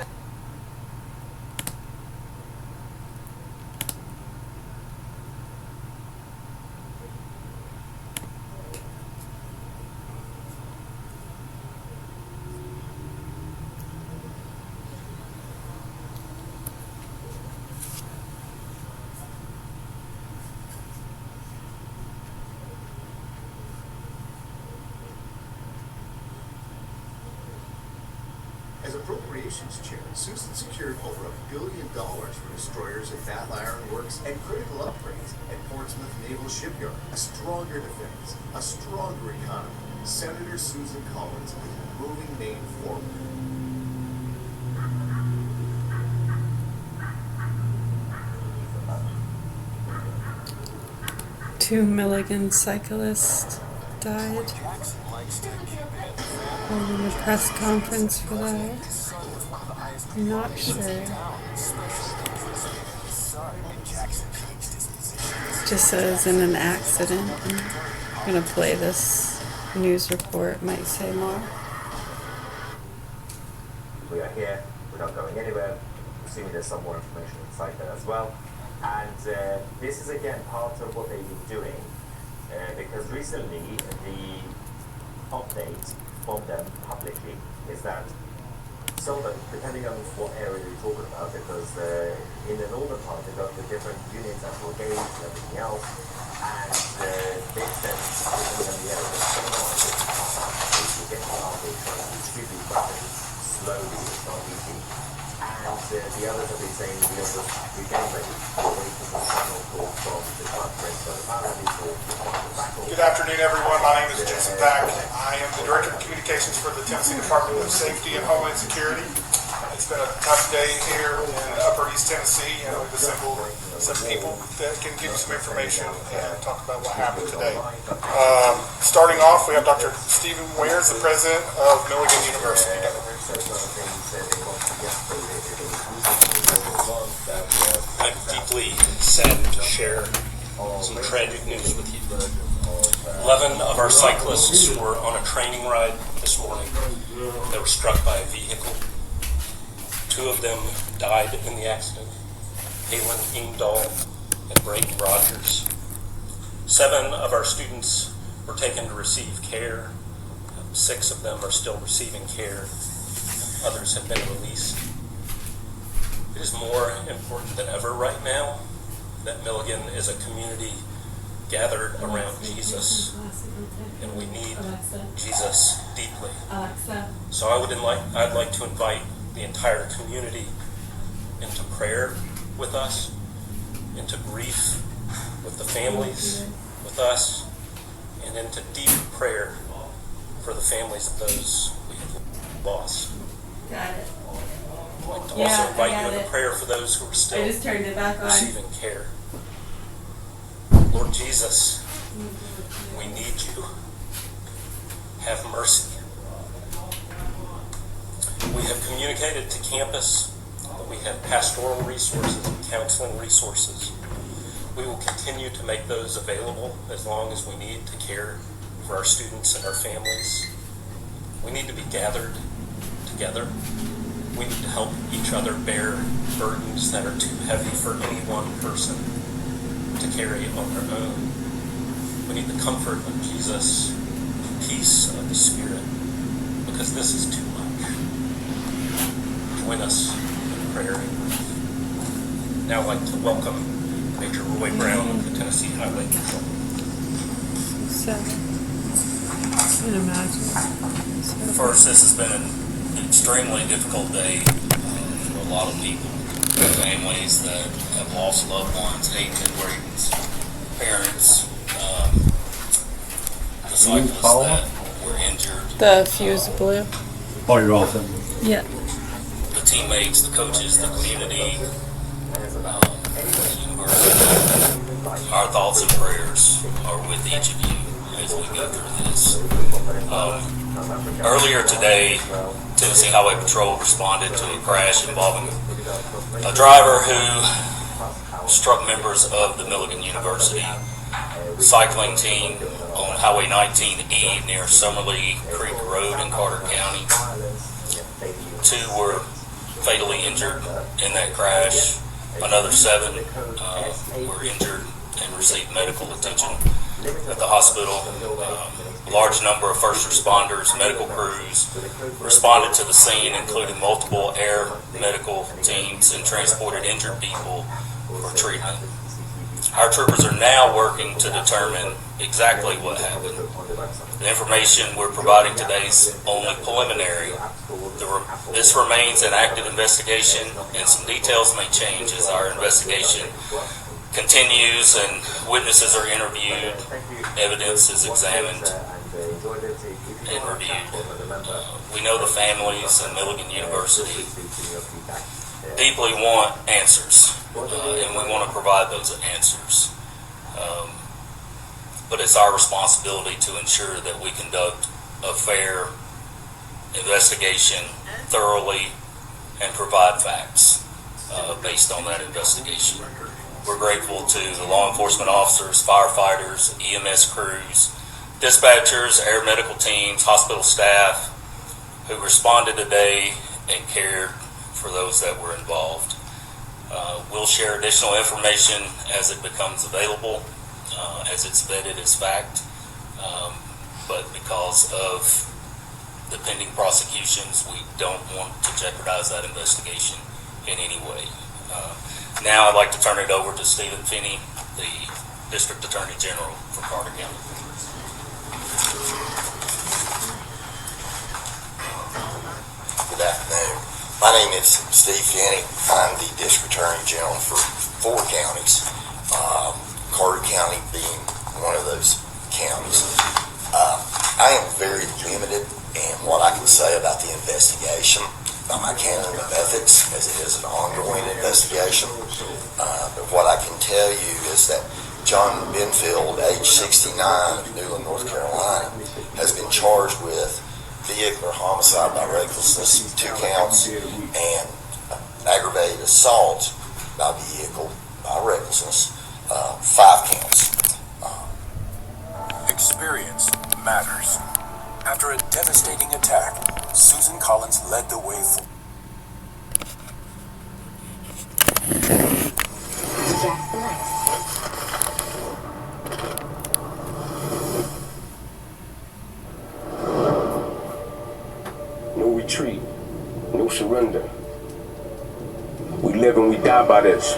As Appropriations Chair, Susan secured over $1 billion for destroyers at Bath Iron Works and critical upgrades at Portsmouth Naval Shipyard. A stronger defense, a stronger economy. Senator Susan Collins is moving Maine forward. Two Milligan cyclists died. Holding a press conference for that. I'm not sure. Just says in an accident. I'm gonna play this news report, might say more. We are here, we're not going anywhere. Assuming there's some more information inside there as well. And this is again part of what they've been doing because recently the update from them publicly is that depending on what area you're talking about, because in the northern part they've got the different units and brigades and everything else, and they said depending on the area, you get the army trying to distribute weapons slowly, it's not easy. And the others have been saying the others we're getting ready, we're waiting for the final call from the conference, but apparently for battle. Good afternoon, everyone. My name is Jason Pack. I am the Director of Communications for the Tennessee Department of Safety and Homeland Security. It's been a tough day here in Upper East Tennessee, and we've assembled some people that can give you some information and talk about what happened today. Starting off, we have Dr. Stephen Wears, the President of Milligan University. I'm deeply saddened to share some tragic news with you. 11 of our cyclists were on a training ride this morning. They were struck by a vehicle. 2 of them died in the accident, Halen Ingdahl and Brayton Rogers. 7 of our students were taken to receive care. 6 of them are still receiving care. Others have been released. It is more important than ever right now that Milligan is a community gathered around Jesus, and we need Jesus deeply. So I'd like to invite the entire community into prayer with us, into grief with the families with us, and into deep prayer for the families of those we have lost. Got it. I'd like to also invite you into prayer for those who are still receiving care. Lord Jesus, we need you. Have mercy. We have communicated to campus that we have pastoral resources and counseling resources. We will continue to make those available as long as we need to care for our students and our families. We need to be gathered together. We need to help each other bear burdens that are too heavy for any one person to carry on their own. We need the comfort of Jesus, the peace of the Spirit, because this is too much. Join us in prayer. Now I'd like to welcome Major Roy Brown of the Tennessee Highway Patrol. First, this has been an extremely difficult day for a lot of people, families that have lost loved ones, parents, the cyclists that were injured. The fuse blew. Oh, you're all set. Yeah. The teammates, the coaches, the community, the university. Our thoughts and prayers are with each of you as we go through this. Earlier today, Tennessee Highway Patrol responded to a crash involving a driver who struck members of the Milligan University cycling team on Highway 19E near Summerlee Creek Road in Carter County. 2 were fatally injured in that crash. Another 7 were injured and received medical attention at the hospital. A large number of first responders, medical crews responded to the scene, including multiple air medical teams, and transported injured people for treatment. Our troopers are now working to determine exactly what happened. The information we're providing today is only preliminary. This remains an active investigation, and some details may change as our investigation continues and witnesses are interviewed, evidence is examined and reviewed. We know the families and Milligan University deeply want answers, and we want to provide those answers. But it's our responsibility to ensure that we conduct a fair investigation thoroughly and provide facts based on that investigation. We're grateful to the law enforcement officers, firefighters, EMS crews, dispatchers, air medical teams, hospital staff who responded today and cared for those that were involved. We'll share additional information as it becomes available, as it's vetted as fact, but because of the pending prosecutions, we don't want to jeopardize that investigation in any way. Now I'd like to turn it over to Stephen Finney, the District Attorney General for Carter County. Good afternoon. My name is Steve Finney. I'm the District Attorney General for 4 counties, Carter County being one of those counties. I am very limited in what I can say about the investigation by my canon of ethics, as it is an ongoing investigation. But what I can tell you is that John Benfield, age 69, of Newland, North Carolina, has been charged with vehicular homicide by recklessness, 2 counts, and aggravated assault by vehicle by recklessness, 5 counts. Experience matters. After a devastating attack, Susan Collins led the way forward. No retreat, no surrender. We live and we die by this.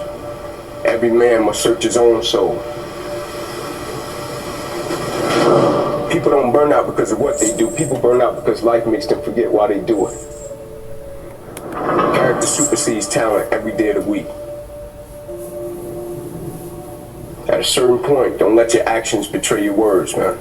Every man must search his own soul. People don't burn out because of what they do. People burn out because life makes them forget why they do it. Character supersedes talent every day of the week. At a certain point, don't let your actions betray your words, man.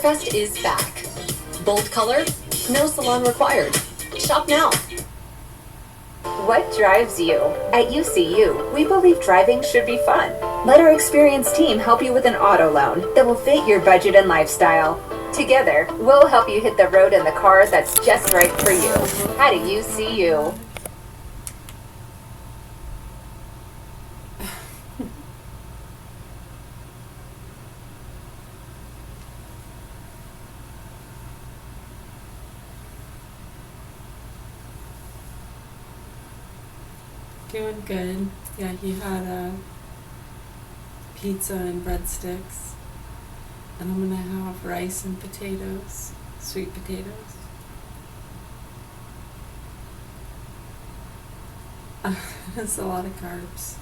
Oktoberfest is back. Bold color, no salon required. Shop now. What drives you? At UCU, we believe driving should be fun. Let our experienced team help you with an auto loan that will fit your budget and lifestyle. Together, we'll help you hit the road in the car that's just right for you. At a UCU. Doing good. Yeah, he had pizza and breadsticks. And I'm gonna have rice and potatoes, sweet potatoes. That's a lot of carbs.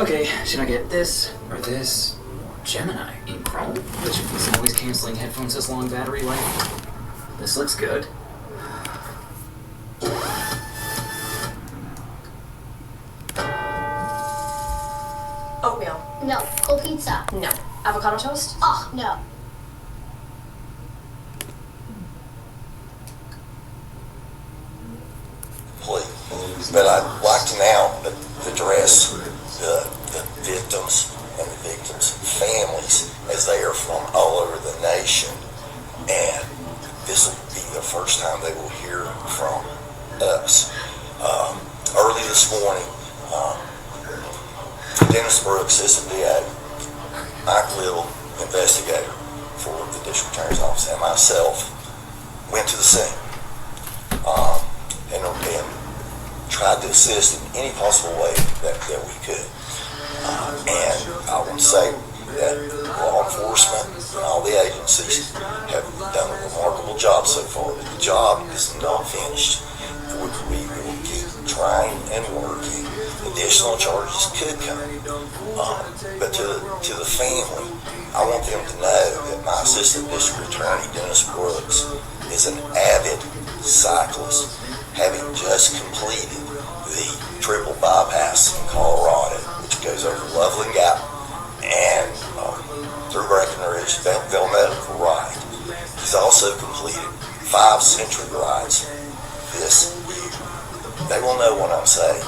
Okay, should I get this or this? Gemini in chrome? Which of these noise-canceling headphones has long battery life? This looks good. Oatmeal. No. Cold pizza. No. Avocado toast? Oh, no. Please. But I'd like to now address the victims and the victims' families, as they are from all over the nation. And this will be the first time they will hear from us. Early this morning, Dennis Brooks, Assistant DA, Mike Little, investigator for the District Attorney's Office, and myself went to the scene and tried to assist in any possible way that we could. And I would say that law enforcement and all the agencies have done a remarkable job so far. The job is not finished. We will keep trying and working. Additional charges could come. But to the family, I want them to know that my Assistant District Attorney, Dennis Brooks, is an avid cyclist, having just completed the triple bypass in Colorado, which goes over Loveland Gap and through Breckenridge, Velmedical ride. He's also completed 5 Century rides this year. They will know what I'm saying.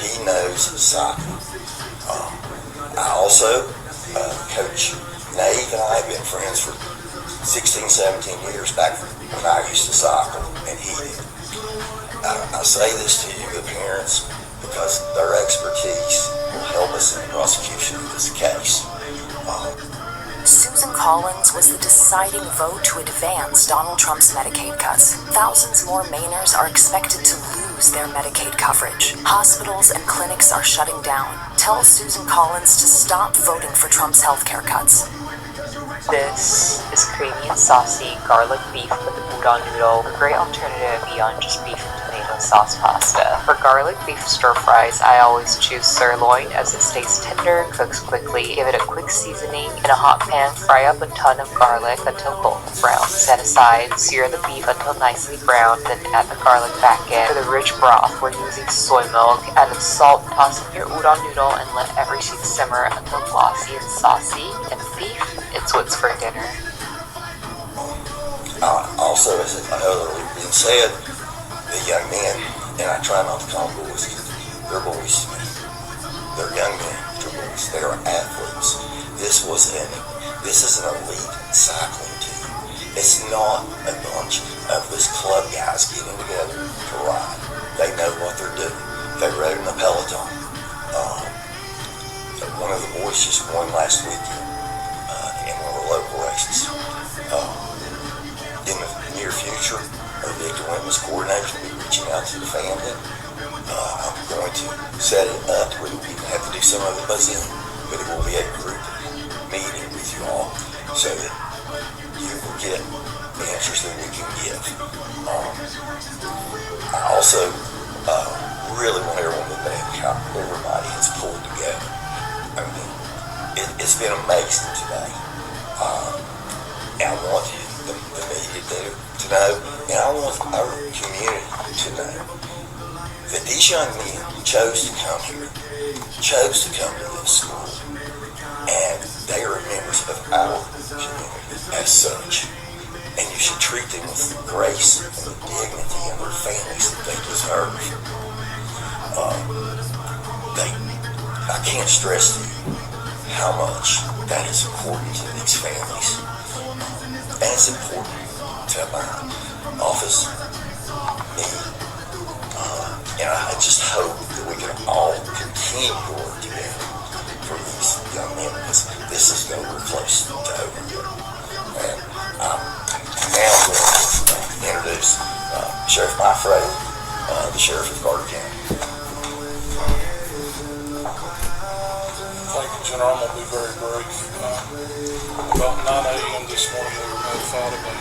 He knows cycling. I also, Coach Nate and I have been friends for 16, 17 years back when I used to cycle and he did. I say this to you, the parents, because their expertise will help us in the prosecution of this case. Susan Collins was the deciding vote to advance Donald Trump's Medicaid cuts. Thousands more Mainers are expected to lose their Medicaid coverage. Hospitals and clinics are shutting down. Tell Susan Collins to stop voting for Trump's healthcare cuts. This is creamy and saucy garlic beef with a udon noodle, a great alternative beyond just beef and tomato sauce pasta. For garlic beef stir fries, I always choose sirloin as it stays tender and cooks quickly. Give it a quick seasoning. In a hot pan, fry up a ton of garlic until golden brown. Set aside, sear the beef until nicely browned, then add the garlic back in. For the rich broth, we're using soy milk. Add the salt, toss in your udon noodle, and let everything simmer until glossy and saucy. And beef, it's what's for dinner. Also, as earlier been said, the young men, and I try not to call them boys, they're boys. They're young men, they're boys. They are athletes. This is an elite cycling team. It's not a bunch of this club guys getting together to ride. They know what they're doing. They rode in the peloton. One of the boys just won last weekend in one of the local races. In the near future, our Victor Women's coordinator will be reaching out to the family. I'm going to set it up where we have to do some of it by Zoom, but it will be a group meeting with you all so that you will get the answers that we can give. I also really want everyone to thank how everybody has pulled together. I mean, it's been amazing today. And I want the media to know, and I want our community to know that these young men chose to come here, chose to come to this school, and they are members of our community as such. And you should treat them with grace and the dignity and their families that they deserve. I can't stress to you how much that is important to these families. And it's important to my office, me, and I just hope that we can all continue to work together for these young men, because this is going to be close to over here. And I'm now going to introduce Sheriff Mike Frey, the Sheriff of Carter County. Thank you, General. I'm going to be very brief. About 9 a.m. this morning, we were notified of a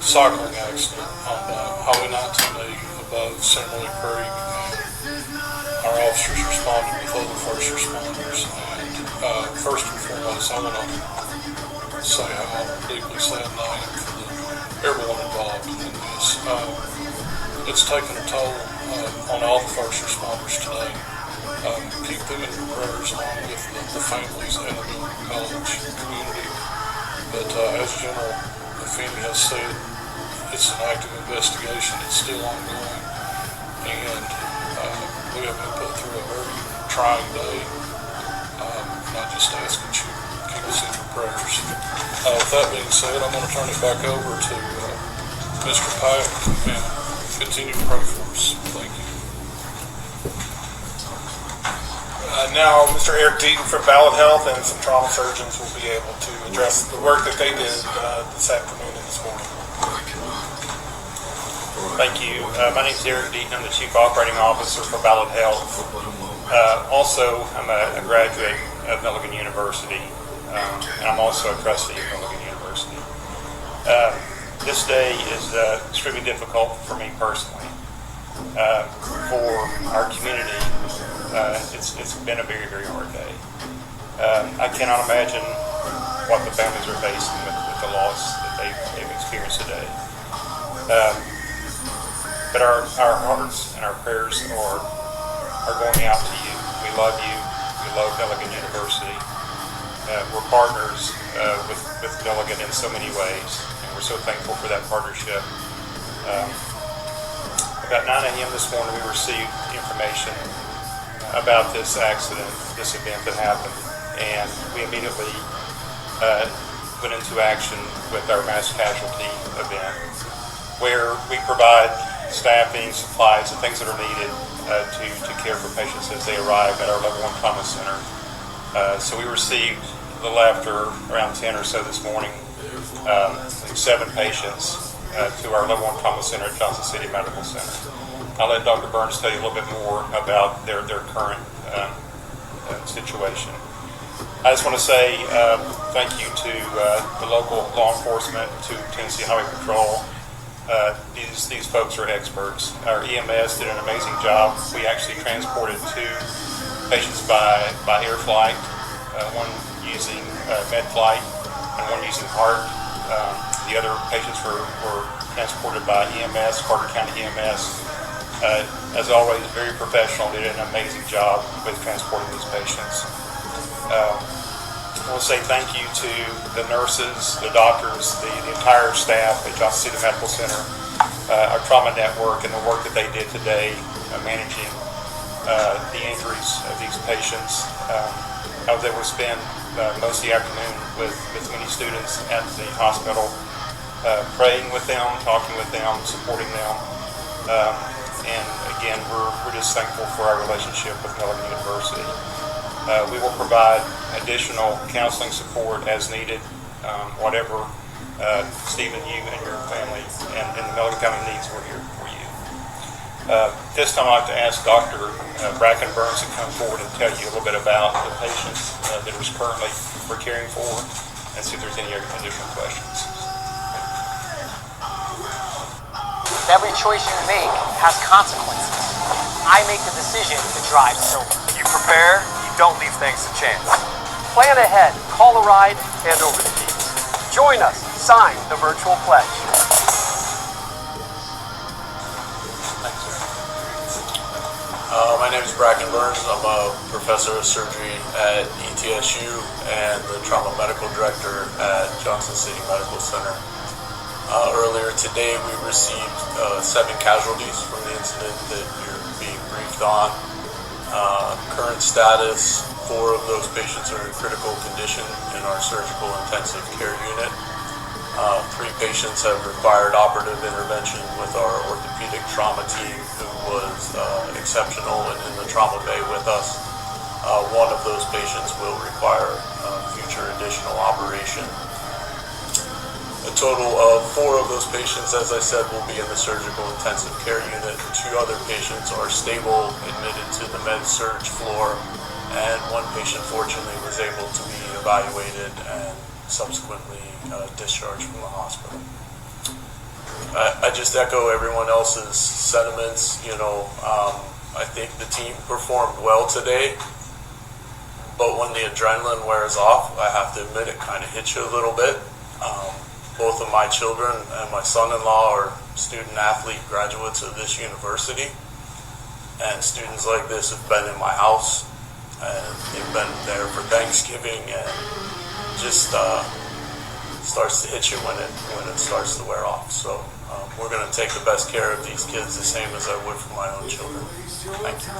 cycling accident on Highway 19E above Ceremony Creek. our officers responded with other first responders. And first and foremost, I want to say how deeply saddened I am for everyone involved in this. It's taken a toll on all the first responders today. Keep them in your prayers along with the families and the college community. But as General Finney has said, it's an active investigation. It's still ongoing. And we have been put through a very trying day. And I just ask that you keep us in your prayers. With that being said, I'm going to turn it back over to Mr. Pike and continue to pray for us. Thank you. Now, Mr. Eric Deaton from Ballot Health and some trauma surgeons will be able to address the work that they did this afternoon and this morning. Thank you. My name is Eric Deaton. I'm the Chief Operating Officer for Ballot Health. Also, I'm a graduate of Milligan University, and I'm also a trustee of Milligan University. This day is extremely difficult for me personally. For our community, it's been a very, very hard day. I cannot imagine what the families are facing with the loss that they've experienced today. But our hearts and our prayers are going out to you. We love you. We love Milligan University. We're partners with Milligan in so many ways, and we're so thankful for that partnership. About 9 a.m. this morning, we received information about this accident, this event that happened, and we immediately went into action with our mass casualty event, where we provide staffing, supplies, and things that are needed to care for patients as they arrive at our Level 1 Trauma Center. So we received a little after around 10 or so this morning, 7 patients to our Level 1 Trauma Center at Johnson City Medical Center. I'll let Dr. Burns tell you a little bit more about their current situation. I just want to say thank you to the local law enforcement, to Tennessee Highway Patrol. These folks are experts. Our EMS did an amazing job. We actually transported 2 patients by air flight, one using med flight and one using heart. The other patients were transported by EMS, Carter County EMS. As always, very professional, did an amazing job with transporting these patients. I want to say thank you to the nurses, the doctors, the entire staff at Johnson City Medical Center, our trauma network, and the work that they did today managing the injuries of these patients. I was able to spend most of the afternoon with many students at the hospital, praying with them, talking with them, supporting them. And again, we're just thankful for our relationship with Milligan University. We will provide additional counseling support as needed, whatever Stephen, you and your family and the Milligan County needs, we're here for you. This time I'd like to ask Dr. Bracken Burns to come forward and tell you a little bit about the patients that we're caring for, and see if there's any additional questions. Every choice you make has consequences. I make the decision to drive sober. You prepare, you don't leave things to chance. Plan ahead, call a ride, hand over the keys. Join us, sign the virtual pledge. My name is Bracken Burns. I'm a professor of surgery at ETSU and the trauma medical director at Johnson City Medical Center. Earlier today, we received 7 casualties from the incident that you're being briefed on. Current status, 4 of those patients are in critical condition in our surgical intensive care unit. 3 patients have required operative intervention with our orthopedic trauma team, who was exceptional and in the trauma bay with us. 1 of those patients will require future additional operation. A total of 4 of those patients, as I said, will be in the surgical intensive care unit. 2 other patients are stable, admitted to the med-surg floor, and 1 patient fortunately was able to be evaluated and subsequently discharged from the hospital. I just echo everyone else's sentiments. I think the team performed well today, but when the adrenaline wears off, I have to admit it kind of hits you a little bit. Both of my children and my son-in-law are student-athlete graduates of this university, and students like this have been in my house, and they've been there for Thanksgiving, and just starts to hit you when it starts to wear off. So we're going to take the best care of these kids the same as I would for my own children. Thank you.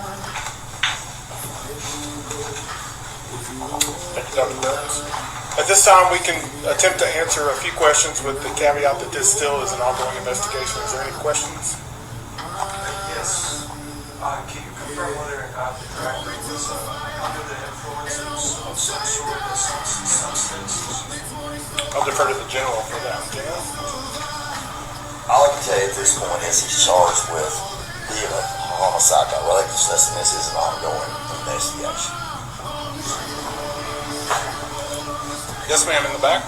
Thank you, Dr. Burns. At this time, we can attempt to answer a few questions with the caveat that this still is an ongoing investigation. Is there any questions? Yes. Can you confirm whether the director was under the influence of some sort of substance? I'll defer to the general for that. General? All I can tell you at this point is he's charged with being a homicide by recklessness, and this is an ongoing investigation. Yes, ma'am, in the back.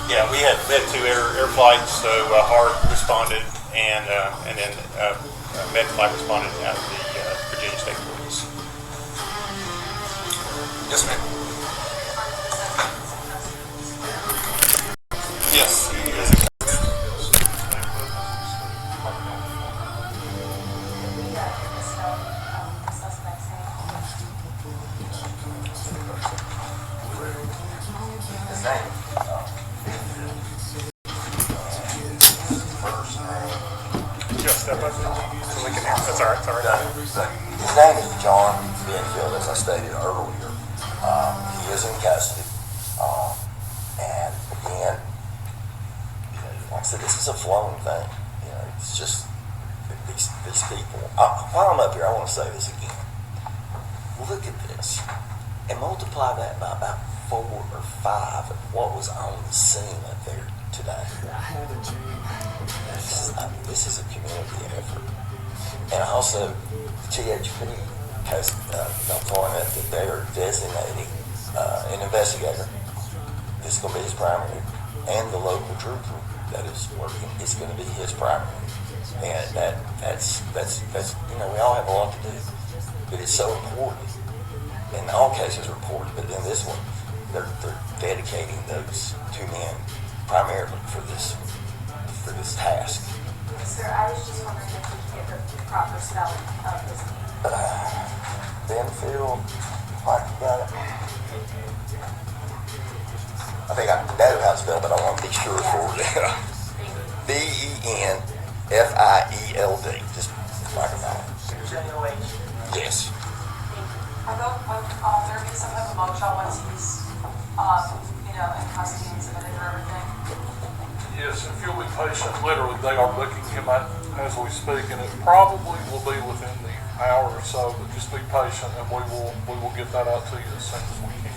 Yeah, we had 2 air flights, so HART responded, and then MedFlight responded out of the Virginia State Police. Yes, ma'am. Yes. His name? Just step up so we can hear. That's all right. It's all right. His name is John Benfield, as I stated earlier. He is in custody. And again, like I said, this is a flowing thing. It's just these people. While I'm up here, I want to say this again. Look at this and multiply that by about 4 or 5 of what was on the scene up there today. This is a community effort. And also, THP has pointed out that they are designating an investigator. This is going to be his primary, and the local trooper that is working is going to be his primary. And that's we all have a lot to do, but it's so important. In all cases, important, but in this one, they're dedicating those 2 men primarily for this task. Sir, I was just wondering if we could get the proper spelling of his name. Benfield, Mike, you got it? I think I know how to spell it, but I want to be sure for you. Benfield, just like a name. Yes. Will there be some type of mugshot once he's, in custody and submitted for everything? Yes, if you'll be patient, literally, they are booking him as we speak, and it probably will be within the hour or so, but just be patient, and we will get that out to you as soon as we can.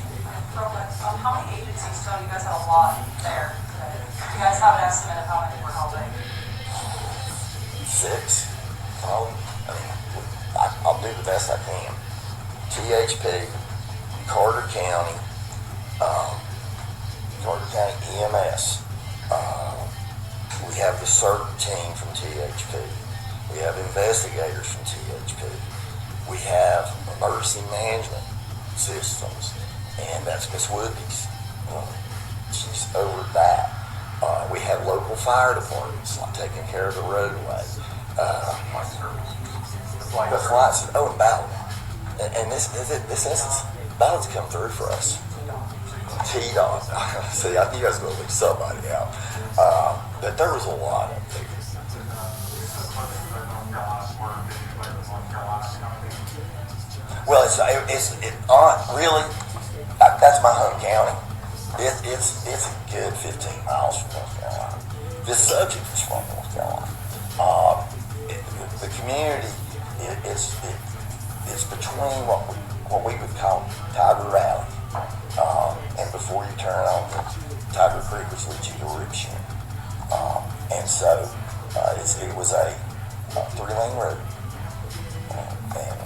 How many agencies total? You guys have a lot there today. Do you guys have an estimate of how many we're helping? 6. I'll do the best I can. THP, Carter County EMS. We have the CERT team from THP. We have investigators from THP. We have emergency management systems, and that's Miss Woodies. She's over that. We have local fire departments like taking care of the roadway. The flights, and ballot. And this instance, ballots come through for us. T-Dot. See, I think you guys are going to leave somebody out. But there was a lot of there. Well, really, that's my home county. It's a good 15 miles from North Carolina. This subject is from North Carolina. The community is between what we would call Tiger Valley, and before you turn on Tiger Creek, which leads you to Ripshin. And so it was a 3-lane road, and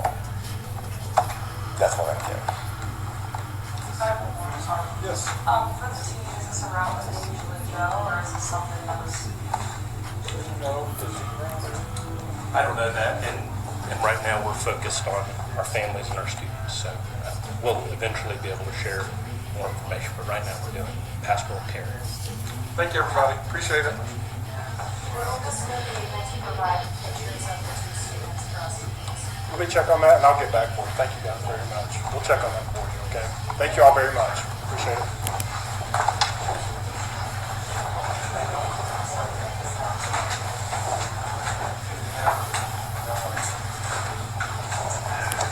that's what I can tell you. Yes. For the team, is this a route that they usually go, or is this something that was you know, does he around there? I don't know that, and right now we're focused on our families and our students, so we'll eventually be able to share more information, but right now we're doing pastoral care. Thank you, everybody. Appreciate it. Will this be able to provide pictures of the two students for us? Let me check on that and I'll get back for you. Thank you guys very much. We'll check on that for you, okay? Thank you all very much. Appreciate it.